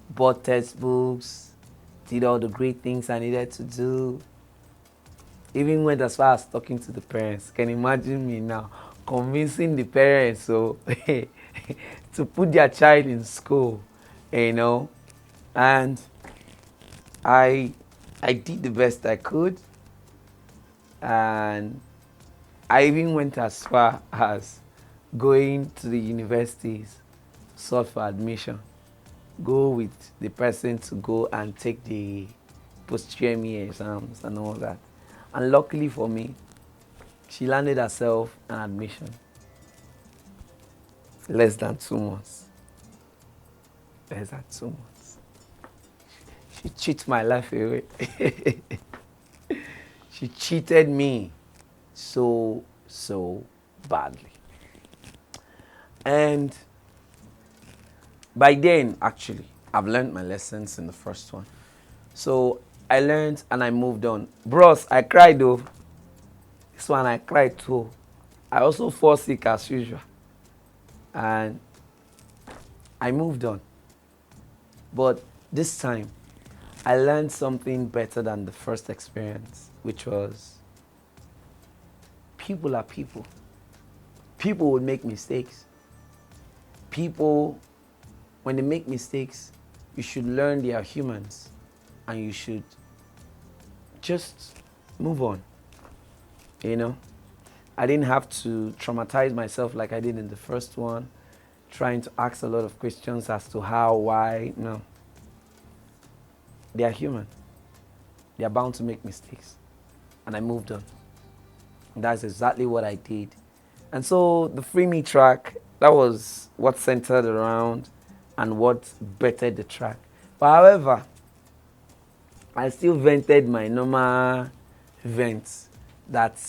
bought textbooks, did all the great things I needed to do. Even went as far as talking to the parents. Can you imagine me now convincing the parents to put their child in school, And I did the best I could, and I even went as far as going to the universities, sought for admission, go with the person to go and take the post-GME exams and all that. And luckily for me, she landed herself an admission. Less than 2 months. Less than 2 months. She cheated my life away. She cheated me so badly. And by then, actually, I've learned my lessons in the first one. So I learned and I moved on. Bros, I cried though. This one I cried too. I also fall sick as usual. And I moved on. But this time, I learned something better than the first experience, which was people are people. People will make mistakes. People, when they make mistakes, you should learn they are humans and you should just move on. I didn't have to traumatize myself like I did in the first one, trying to ask a lot of questions as to how, why. No. They are human. They are bound to make mistakes. And I moved on. And that's exactly what I did. And so the Free Me track, that was what centered around and what bettered the track. But however, I still vented my normal vents that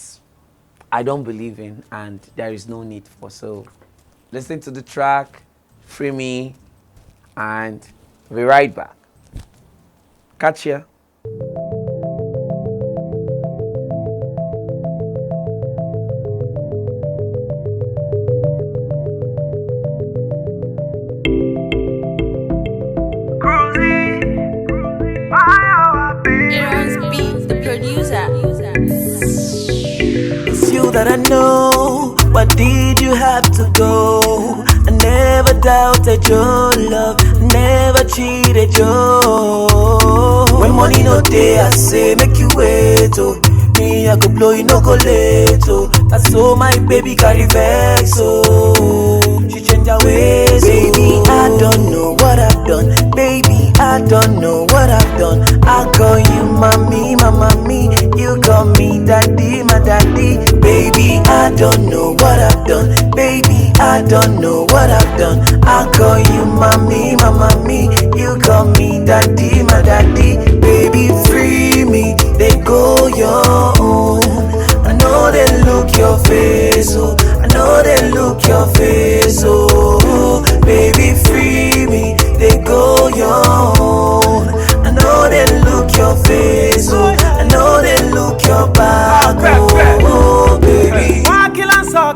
I don't believe in and there is no need for. So listen to the track, Free Me, and we'll be right back. Catch ya. That I know, why did you have to go? I never doubted your love, never cheated you. When money no day, I say make you wait, oh. Me, I go blow, you no go late, oh. That's so my baby carry vex, oh. She change her ways, baby, I don't know what I've done. Baby, I don't know what I've done. I call you mommy, mama me. You call me daddy, my daddy. Baby, I don't know what I've done. Baby, don't know what I've done. I call you mommy, mama me. You call me daddy, my daddy. Baby, free me, they go your own. I know they look your face, oh. I know they look your face, oh. Baby, free me, they go your own. I know they look your face, oh. I know they look your back, oh, baby.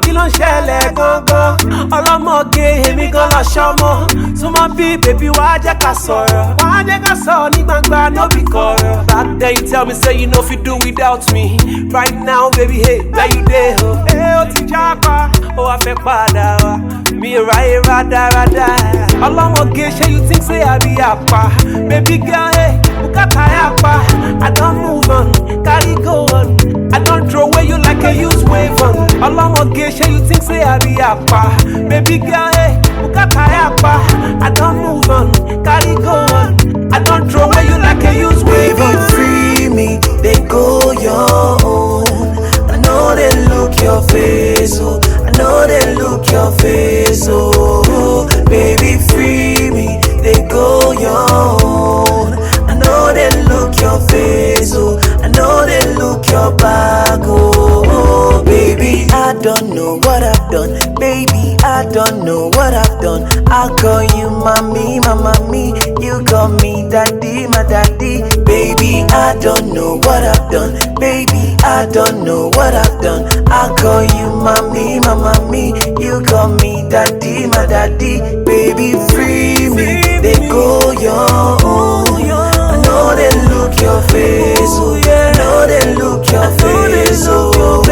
Kí ló ń ṣẹlẹ̀ gangan ọlọ́mọge èmi gan lọ ṣọmọ súnmọ́ bí bèbí wàá jẹ́ ká sọ̀rọ̀ ní gbangba no be kọ̀rọ̀. Back then you tell me say you no fit do without me. Right now baby hey where you dey o. Ó ti jápa ó wá fẹ́ padà wá mi ò ráyè rádaràdà. Ọlọ́mọge ṣé you think say I be àpá. Baby girl hey bùkátà yàpá. I don move on carry go on. I don't throw away you like a used wave on. Ọlọ́mọge ṣé you think say I be àpá. Baby girl hey bùkátà yàpá. I don't move on carry go on. I don't throw away you like a used wave on. Baby, free me, they go your own. I know they look your face, oh. I know they look your face, oh. Baby, free me, they go your own. I know they look your face, oh. I know they look your back, oh. Baby, I don't know what I've done. Baby, I don't know what I've done. I call you mommy, mama me. You call me daddy, my daddy. Baby, I don't know what I've done. Baby, I don't know what I've done. I call you mommy, mama me. You call me daddy, my daddy. Baby, free me, they go your own. I know they look your face, oh. I know they look your face, oh.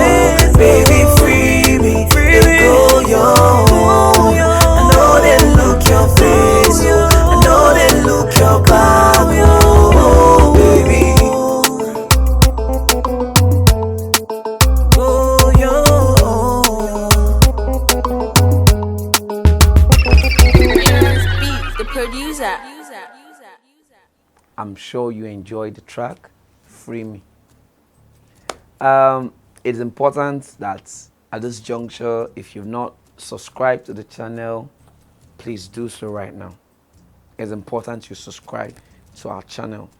Baby, free me, they go your own. I know they look your face, oh. I know they look your back, oh, baby. Go your own. The producer. I'm sure you enjoyed the track, Free Me. It's important that at this juncture, if you've not subscribed to the channel, please do so right now. It's important you subscribe to our channel.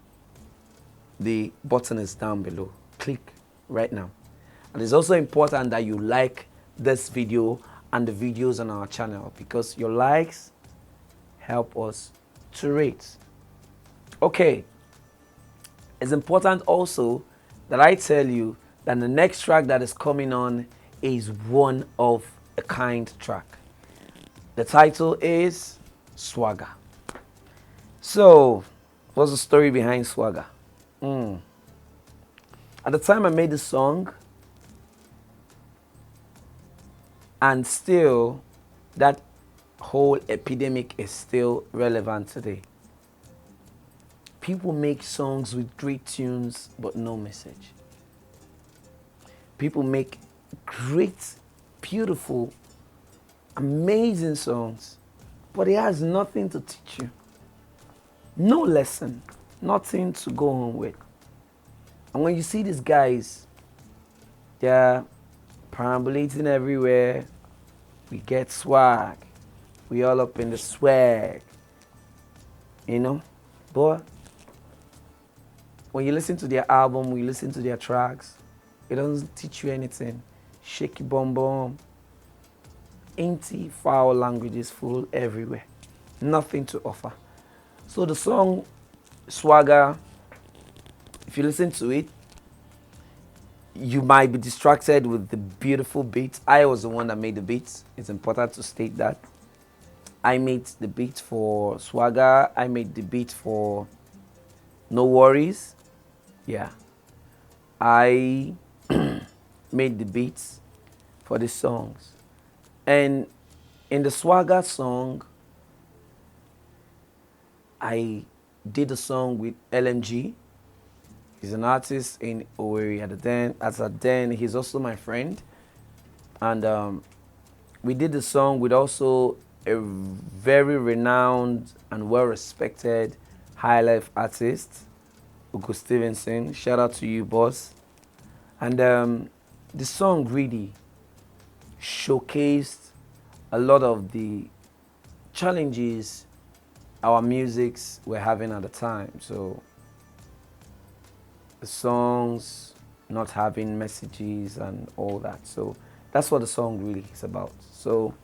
The button is down below. Click right now. And it's also important that you like this video and the videos on our channel because your likes help us to rate. Okay, it's important also that I tell you that the next track that is coming on is one of a kind track. The title is Swagger. So, what's the story behind Swagger? At the time I made the song, and still that whole epidemic is still relevant today. People make songs with great tunes but no message. People make great, beautiful, amazing songs, but it has nothing to teach you. No lesson, nothing to go on with. And when you see these guys, they're perambulating everywhere. We get swag. We all up in the swag. You know? But when you listen to their album, when you listen to their tracks, it doesn't teach you anything. Shaky bum bum. Empty, foul languages full everywhere. Nothing to offer. So the song Swagger, if you listen to it, you might be distracted with the beautiful beats. I was the one that made the beats. It's important to state that. I made the beat for Swagger. I made the beat for No Worries. Yeah. I made the beats for the songs. And in the Swagger song, I did a song with LMG. He's an artist in Owerri at then. He's also my friend. And we did the song with also a very renowned and well-respected high life artist, Ugo Stevenson. Shout out to you, boss. And the song really showcased a lot of the challenges our musics were having at the time. So the songs not having messages and all that. So that's what the song really is about. So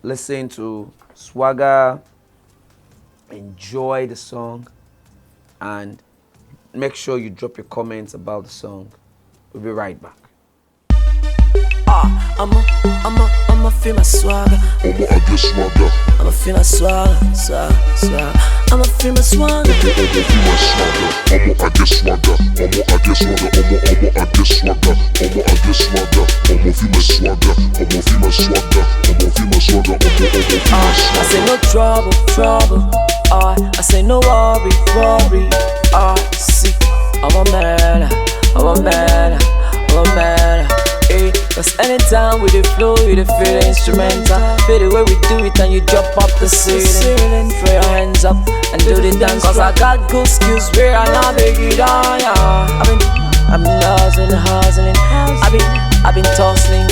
listen to Swagger, enjoy the song, and make sure you drop your comments about the song. We'll be right back. I'ma feel my swagger. I'ma I get swagger. I'ma feel my swagger, swagger. I'ma feel my swagger. I'ma feel my swagger. I'ma I get swagger. I'ma I get swagger. I'ma I get swagger. I'ma I get swagger. I'ma feel my swagger. I'ma feel my swagger. I'ma feel my swagger. I'ma feel my swagger. I say no trouble. I say no worry. See, I'm a man. Cause anytime we the flow, we the feel the instrumental. Feel the way we do it and you drop up the ceiling. Throw your hands up and do the dance. Cause I got good skills where I now beg it down, yeah. I've been hustling. I've been tossing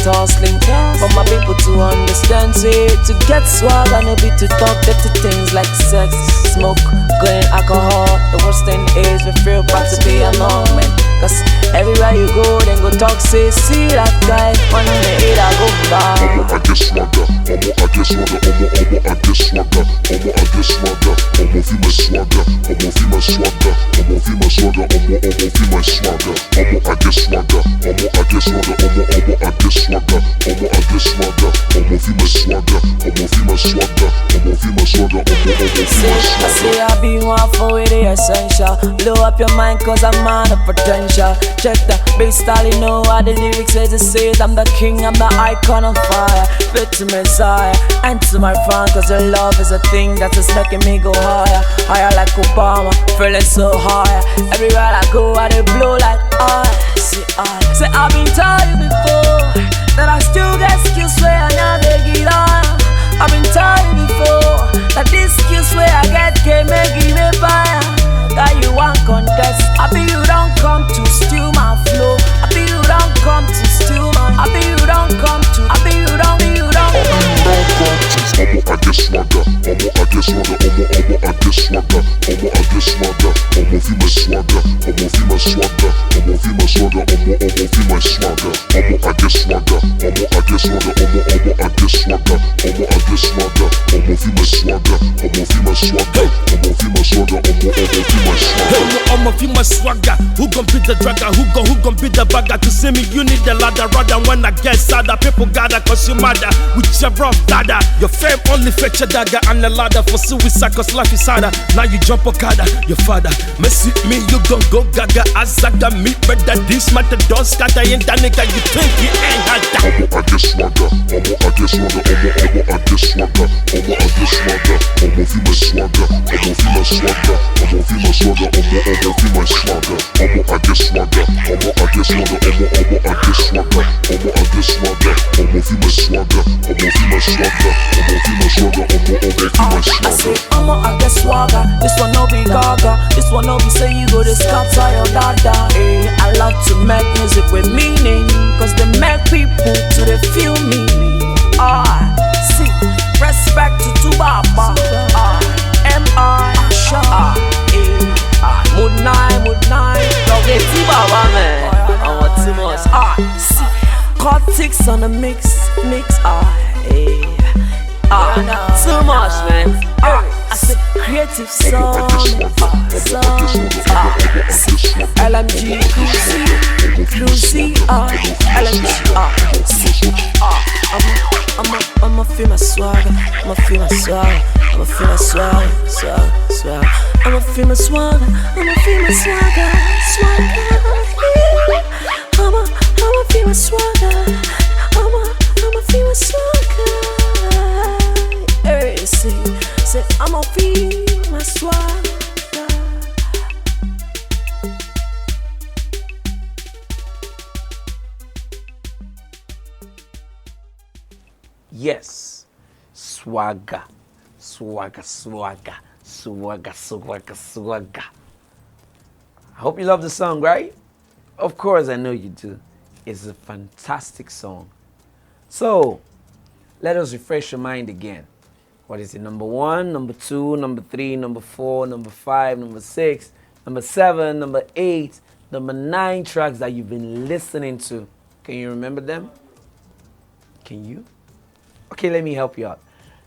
for my people to understand. Say to get swag and a bit to talk dirty things like sex, smoke, going alcohol. The worst thing is we feel bad to be among men. Cause everywhere you go, then go talk, say, see that guy, one in the head, I go down. I'ma I get swagger. I'ma I get swagger. I'ma I get swagger. I'ma I get swagger. I'ma feel my swagger. I'ma feel my swagger. I'ma feel my swagger. I'ma feel my swagger. I'ma I get swagger. I'ma I get swagger. I'ma I get swagger. I'ma I get swagger. I'ma feel my swagger. I'ma feel my swagger. I'ma feel my swagger. I'ma feel my swagger. I say I be one for with the essential. Blow up your mind cause I'm man of potential. Check the bass style, you know how the lyrics say. It says I'm the king, I'm the icon on fire. Fit to Messiah and to my fan, cause your love is a thing that's just making me go higher. Higher like Obama, feeling so higher. Everywhere I go, I dey blow like ice. Say I've been told you before that I still get skills where I never get on. I've been told you before that these skills where I get can make me fire. That you want contest, I be you don't come to steal my flow. I be you don't come to steal my. I be you don't come to. I be you don't. I'ma I get swagger. I'ma I get swagger. I'ma I get swagger. I'ma I get swagger. I'ma feel my swagger. I'ma feel my swagger. I'ma feel my swagger. I'ma feel my swagger. I'ma I get swagger. I'ma I get swagger. I'ma I get swagger. I'ma I get swagger. I'ma feel my swagger. I'ma feel my swagger. I'ma feel my swagger. I'ma feel my swagger. I'ma feel my swagger. Who gon' be the dragger? Who gon' be the bagger? To see me, you need the ladder. Rather when I get sadder, people gather cause you matter. With your rough dada, your fame only fetch a dagger and a ladder for suicide cause life is harder. Now you jump Okada, your father mess with me, you gon' go gaga. As I got me better, this matter don't scatter. In that nigga you think you ain't had that. I'ma I get swagger. I'ma I get swagger. I'ma I get swagger. I'ma I get swagger. I'ma feel my swagger. I'ma feel my swagger. I'ma feel my swagger. I'ma feel my swagger. I'ma I get swagger. I'ma I get swagger. I'ma I get swagger. I'ma I get swagger. I'ma feel my swagger. I'ma feel my swagger. I'ma feel my swagger. I'ma feel my swagger. I say I get swagger. This one no be gaga. This one no be say you go to scatter your dada. Hey, I love to make music with meaning, cause they make people to they feel me. See, respect to Tubaba. Mood nine, don't get Tubaba man. I want too much. See, cortex on the mix. Too much, man. I said creative song. LMG Cruze, LMG. I'ma feel my swagger. I'ma feel my swagger. I'ma feel my swagger. I'ma feel my swagger. I'ma feel my swagger. I'ma feel my swagger. I'ma feel my swagger. Hey, say I'ma feel my swagger. Yes, swagger. I hope you love the song, right? Of course, I know you do. It's a fantastic song. So, Let us refresh your mind again. What is it? Number 1, number 2, number 3, number 4, number 5, number 6, number 7, number 8, number 9 tracks that you've been listening to. Can you remember them? Can you? Okay, let me help you out.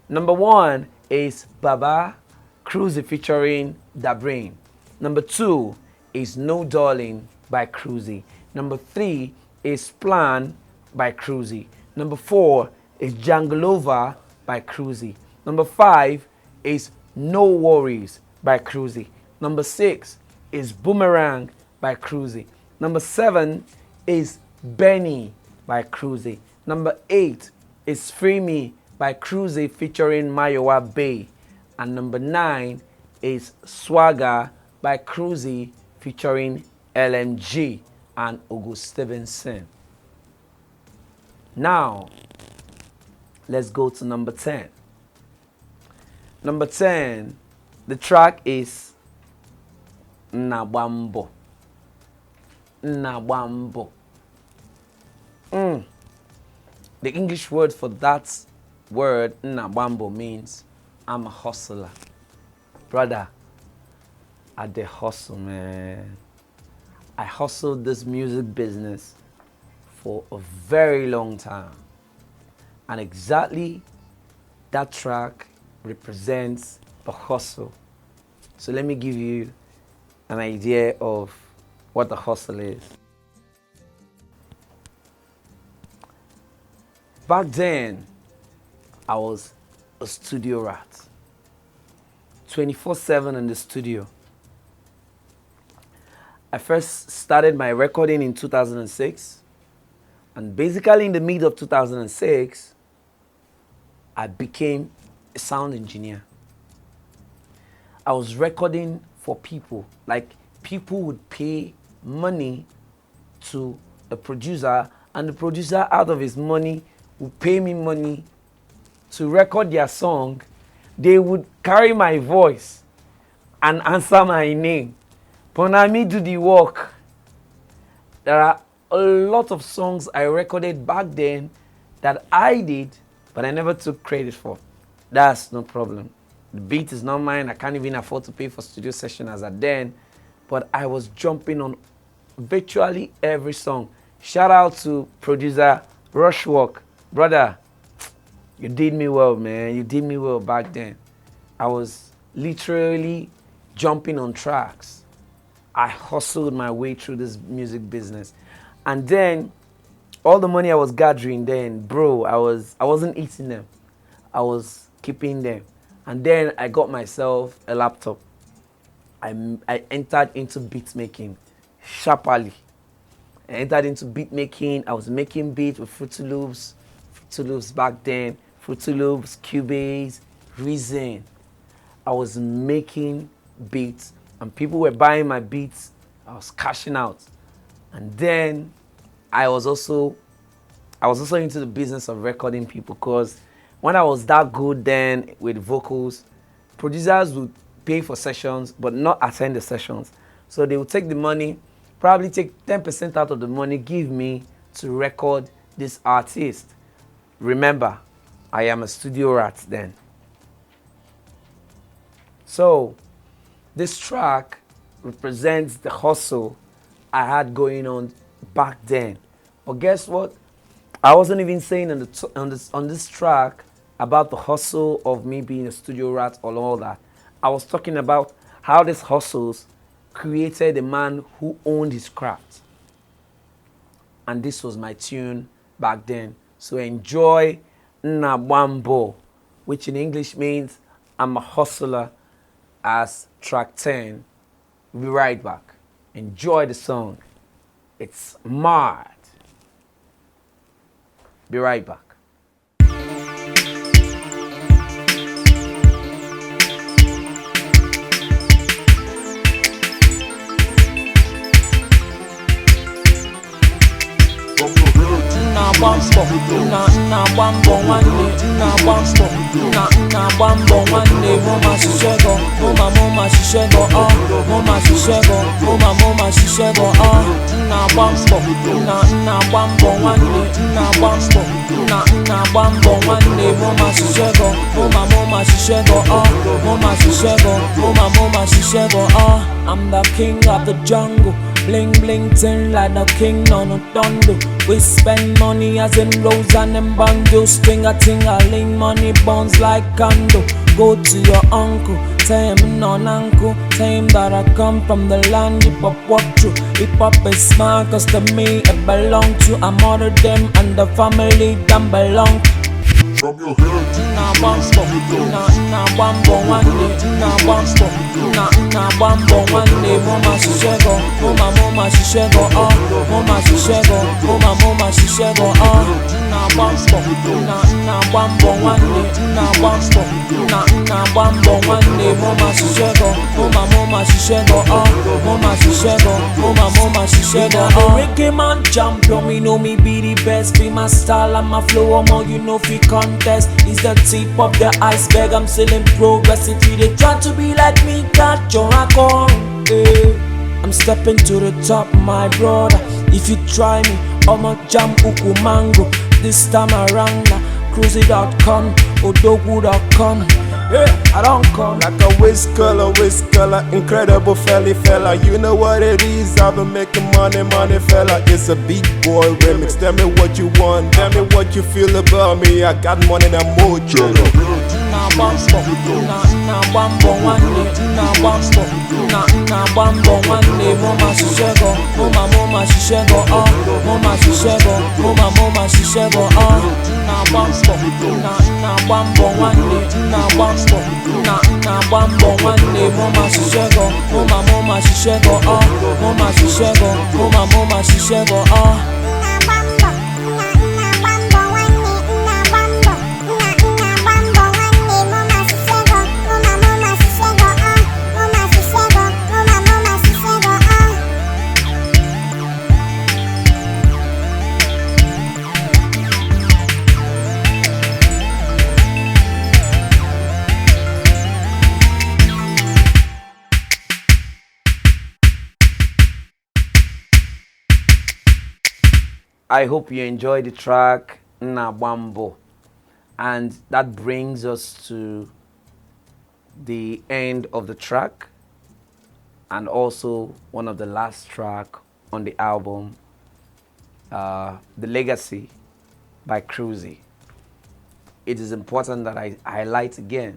Number 1 is Baba Cruze featuring Da Brain. Number 2 is No Darling by Cruze. Number 3 is Plan by Cruze. Number 4 is Janglova by Cruze. Number 5 is No Worries by Cruze. Number 6 is Boomerang by Cruze. Number 7 is Benny by Cruze. Number 8 is Free Me by Cruze featuring Mayowa Bay. And number 9 is Swagger by Cruze featuring LMG and Ogo Stevenson. Now, let's go to number 10. Number 10, the track is Nabambo. Nabambo. The English word for that word, Nabambo, means I'm a hustler. Brother, I did hustle, man. I hustled this music business for a very long time. And exactly that track represents the hustle. So let me give you an idea of what the hustle is. Back then, I was a studio rat. 24/7 in the studio. I first started my recording in 2006. And basically in the mid of 2006, I became a sound engineer. I was recording for people. Like, people would pay money to a producer, and the producer, out of his money, would pay me money to record their song. They would carry my voice and answer my name. But now me do the work. There are a lot of songs I recorded back then that I did, but I never took credit for. That's no problem. The beat is not mine. I can't even afford to pay for studio session as at then. But I was jumping on virtually every song. Shout out to producer Rushwalk. Brother, you did me well, man. You did me well back then. I was literally jumping on tracks. I hustled my way through this music business. And then, all the money I was gathering then, bro, I wasn't eating them. I was keeping them. And then I got myself a laptop. I entered into beat making sharply. I entered into beat making. I was making beats with Fruity Loops back then, Fruity Loops, Cubase, Reason. I was making beats, and people were buying my beats. I was cashing out. And then I was also into the business of recording people, because when I was that good then with vocals, producers would pay for sessions but not attend the sessions. So they would take the money, probably take 10% out of the money, give me to record this artist. Remember, I am a studio rat then. So this track represents the hustle I had going on back then. But guess what? I wasn't even saying on this track about the hustle of me being a studio rat or all that. I was talking about how these hustles created a man who owned his craft. And this was my tune back then. So enjoy Nabambo, which in English means I'm a hustler, as track 10. We'll be right back. Enjoy the song. It's mad. Be right back. Nabambo one day, Nabambo one day, Mama Shishego, Mama Shishego, Mama Shishego, Mama Shishego, Nabambo one day, Nabambo bambo one day, mama shishego, mama shishego, mama shishego, mama shishego, I'm the king of the jungle. Bling bling ting like the king on a thunder. We spend money as in rolls and them bundles. Ting-a-ling, money bounce like candle. Go to your uncle, tell him non uncle. Tell him that I come from the land hip hop walk through. Hip hop is smart cause to me it belong to a mother them and the family them belong to. From your head Na bambo, na bambo one day, na bambo, na bambo one day. Mama shishego, mama shishego, mama shishego, mama shishego, na bambo, na bambo one day, na bambo, na bambo one day. Mama shishego, mama shishego, mama shishego, mama shishego. Reggae man champion, me know me be the best. Be my style and my flow, you know fi contest. Is the tip of the iceberg, I'm still in progress. If you they try to be like me, got your record. I'm stepping to the top, my brother. If you try me, I'ma jam uku mango. This time around, cruze.com, odogu.com. I don't come like a whisk color, incredible fella. You know what it is, I've been making money, fella. It's a big boy remix. Tell me what you want, tell me what you feel about me. I got money and mojo. Na bambo one day, na bambo one day. Mama shishego, mama shishego, mama shishego, mama shishego, na bambo one day, na bambo one day. Mama shishego, mama shishego, mama shishego, mama shishego, I hope you enjoyed the track Nabambo, and that brings us to the end of the track and also one of the last track on the album, the Legacy by Cruze. It is important that I highlight again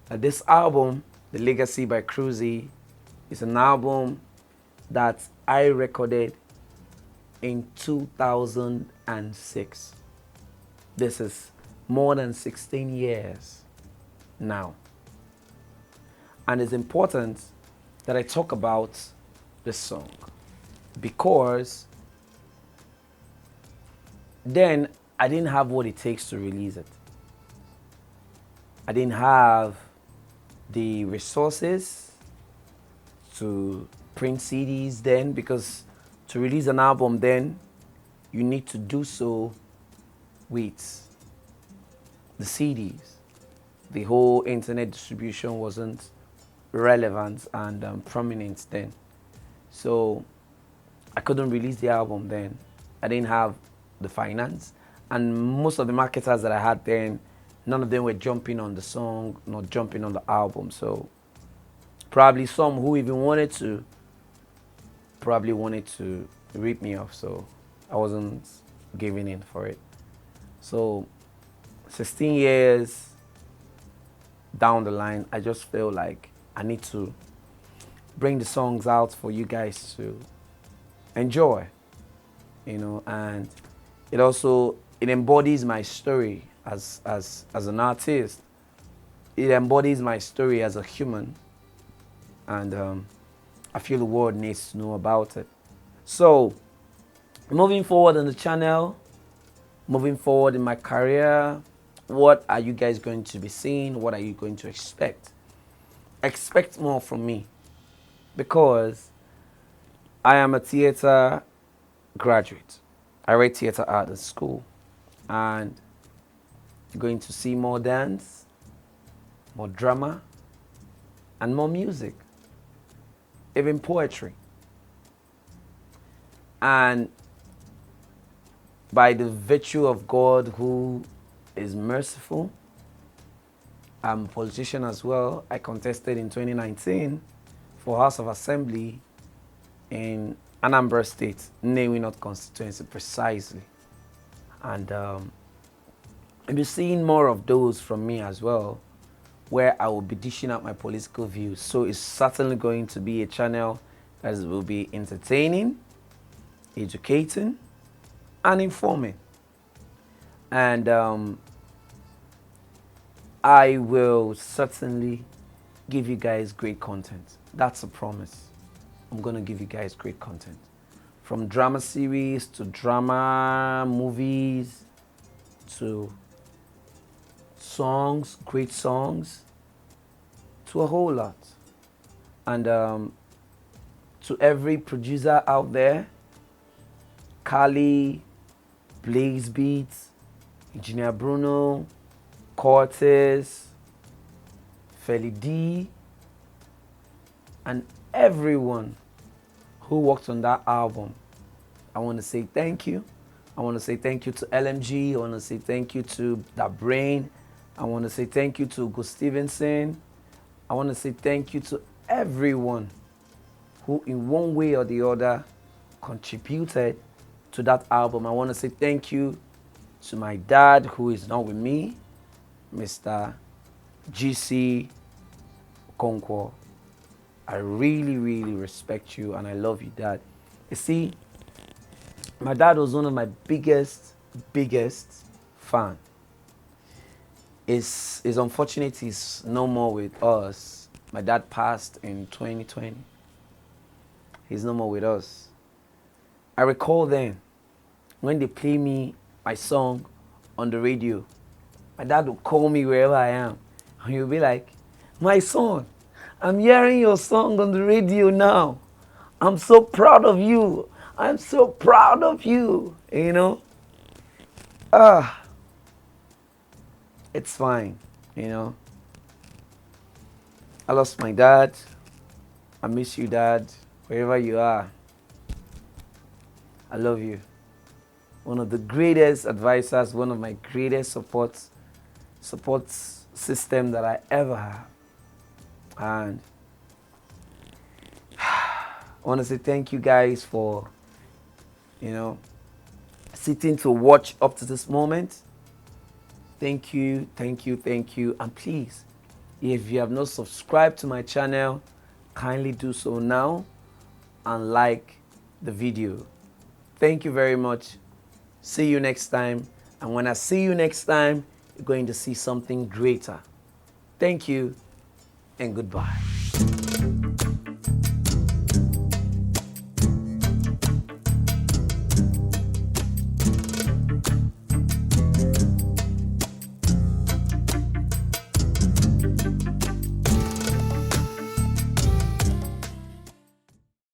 that this album, the Legacy by Cruze, is an album that I recorded in 2006. This is more than 16 years now. And it's important that I talk about this song because then I didn't have what it takes to release it. I didn't have the resources to print CDs then, because to release an album then, you need to do so with the CDs. The whole internet distribution wasn't relevant and prominent then. So I couldn't release the album then. I didn't have the finance. And most of the marketers that I had then, none of them were jumping on the song, not jumping on the album. So probably some who even wanted to, probably wanted to rip me off. So I wasn't giving in for it. So 16 years down the line, I just feel like I need to bring the songs out for you guys to enjoy, you know, and it embodies my story as an artist. It embodies my story as a human, and I feel the world needs to know about it. So moving forward on the channel, moving forward in my career, what are you guys going to be seeing? What are you going to expect? Expect more from me, because I am a theater graduate. I read theater art at school, and you're going to see more dance, more drama, and more music, even poetry. And by the virtue of God who is merciful. I'm a politician as well. I contested in 2019 for House of Assembly in Anambra State, Nnewi North constituency precisely. And you'll be seeing more of those from me as well, where I will be dishing out my political views. So it's certainly going to be a channel that will be entertaining, educating, and informing. And I will certainly give you guys great content. That's a promise. I'm going to give you guys great content. From drama series to drama movies to songs, great songs, to a whole lot. And to every producer out there, Kali, Blaze Beats, Engineer Bruno, Cortez, Feli D, and everyone who worked on that album, I want to say thank you. I want to say thank you to LMG. I want to say thank you to Da Brain. I want to say thank you to Ugo Stevenson. I want to say thank you to everyone who in one way or the other contributed to that album. I want to say thank you to my dad, who is not with me, Mr. GC Okonkwo. I really, really respect you and I love you, Dad. You see, my dad was one of my biggest fan. It's unfortunate he's no more with us. My dad passed in 2020. He's no more with us. I recall then, when they play me my song on the radio, my dad would call me wherever I am. And he'll be like, my son, I'm hearing your song on the radio now. I'm so proud of you. I'm so proud of you. You know? It's fine, you know? I lost my dad. I miss you, Dad. Wherever you are. I love you. One of the greatest advisors, one of my greatest support system that I ever have. And I want to say thank you guys for, you know, sitting to watch up to this moment. Thank you, thank you, thank you. And please, if you have not subscribed to my channel, kindly do so now and like the video. Thank you very much. See you next time. And when I see you next time, you're going to see something greater. Thank you and goodbye.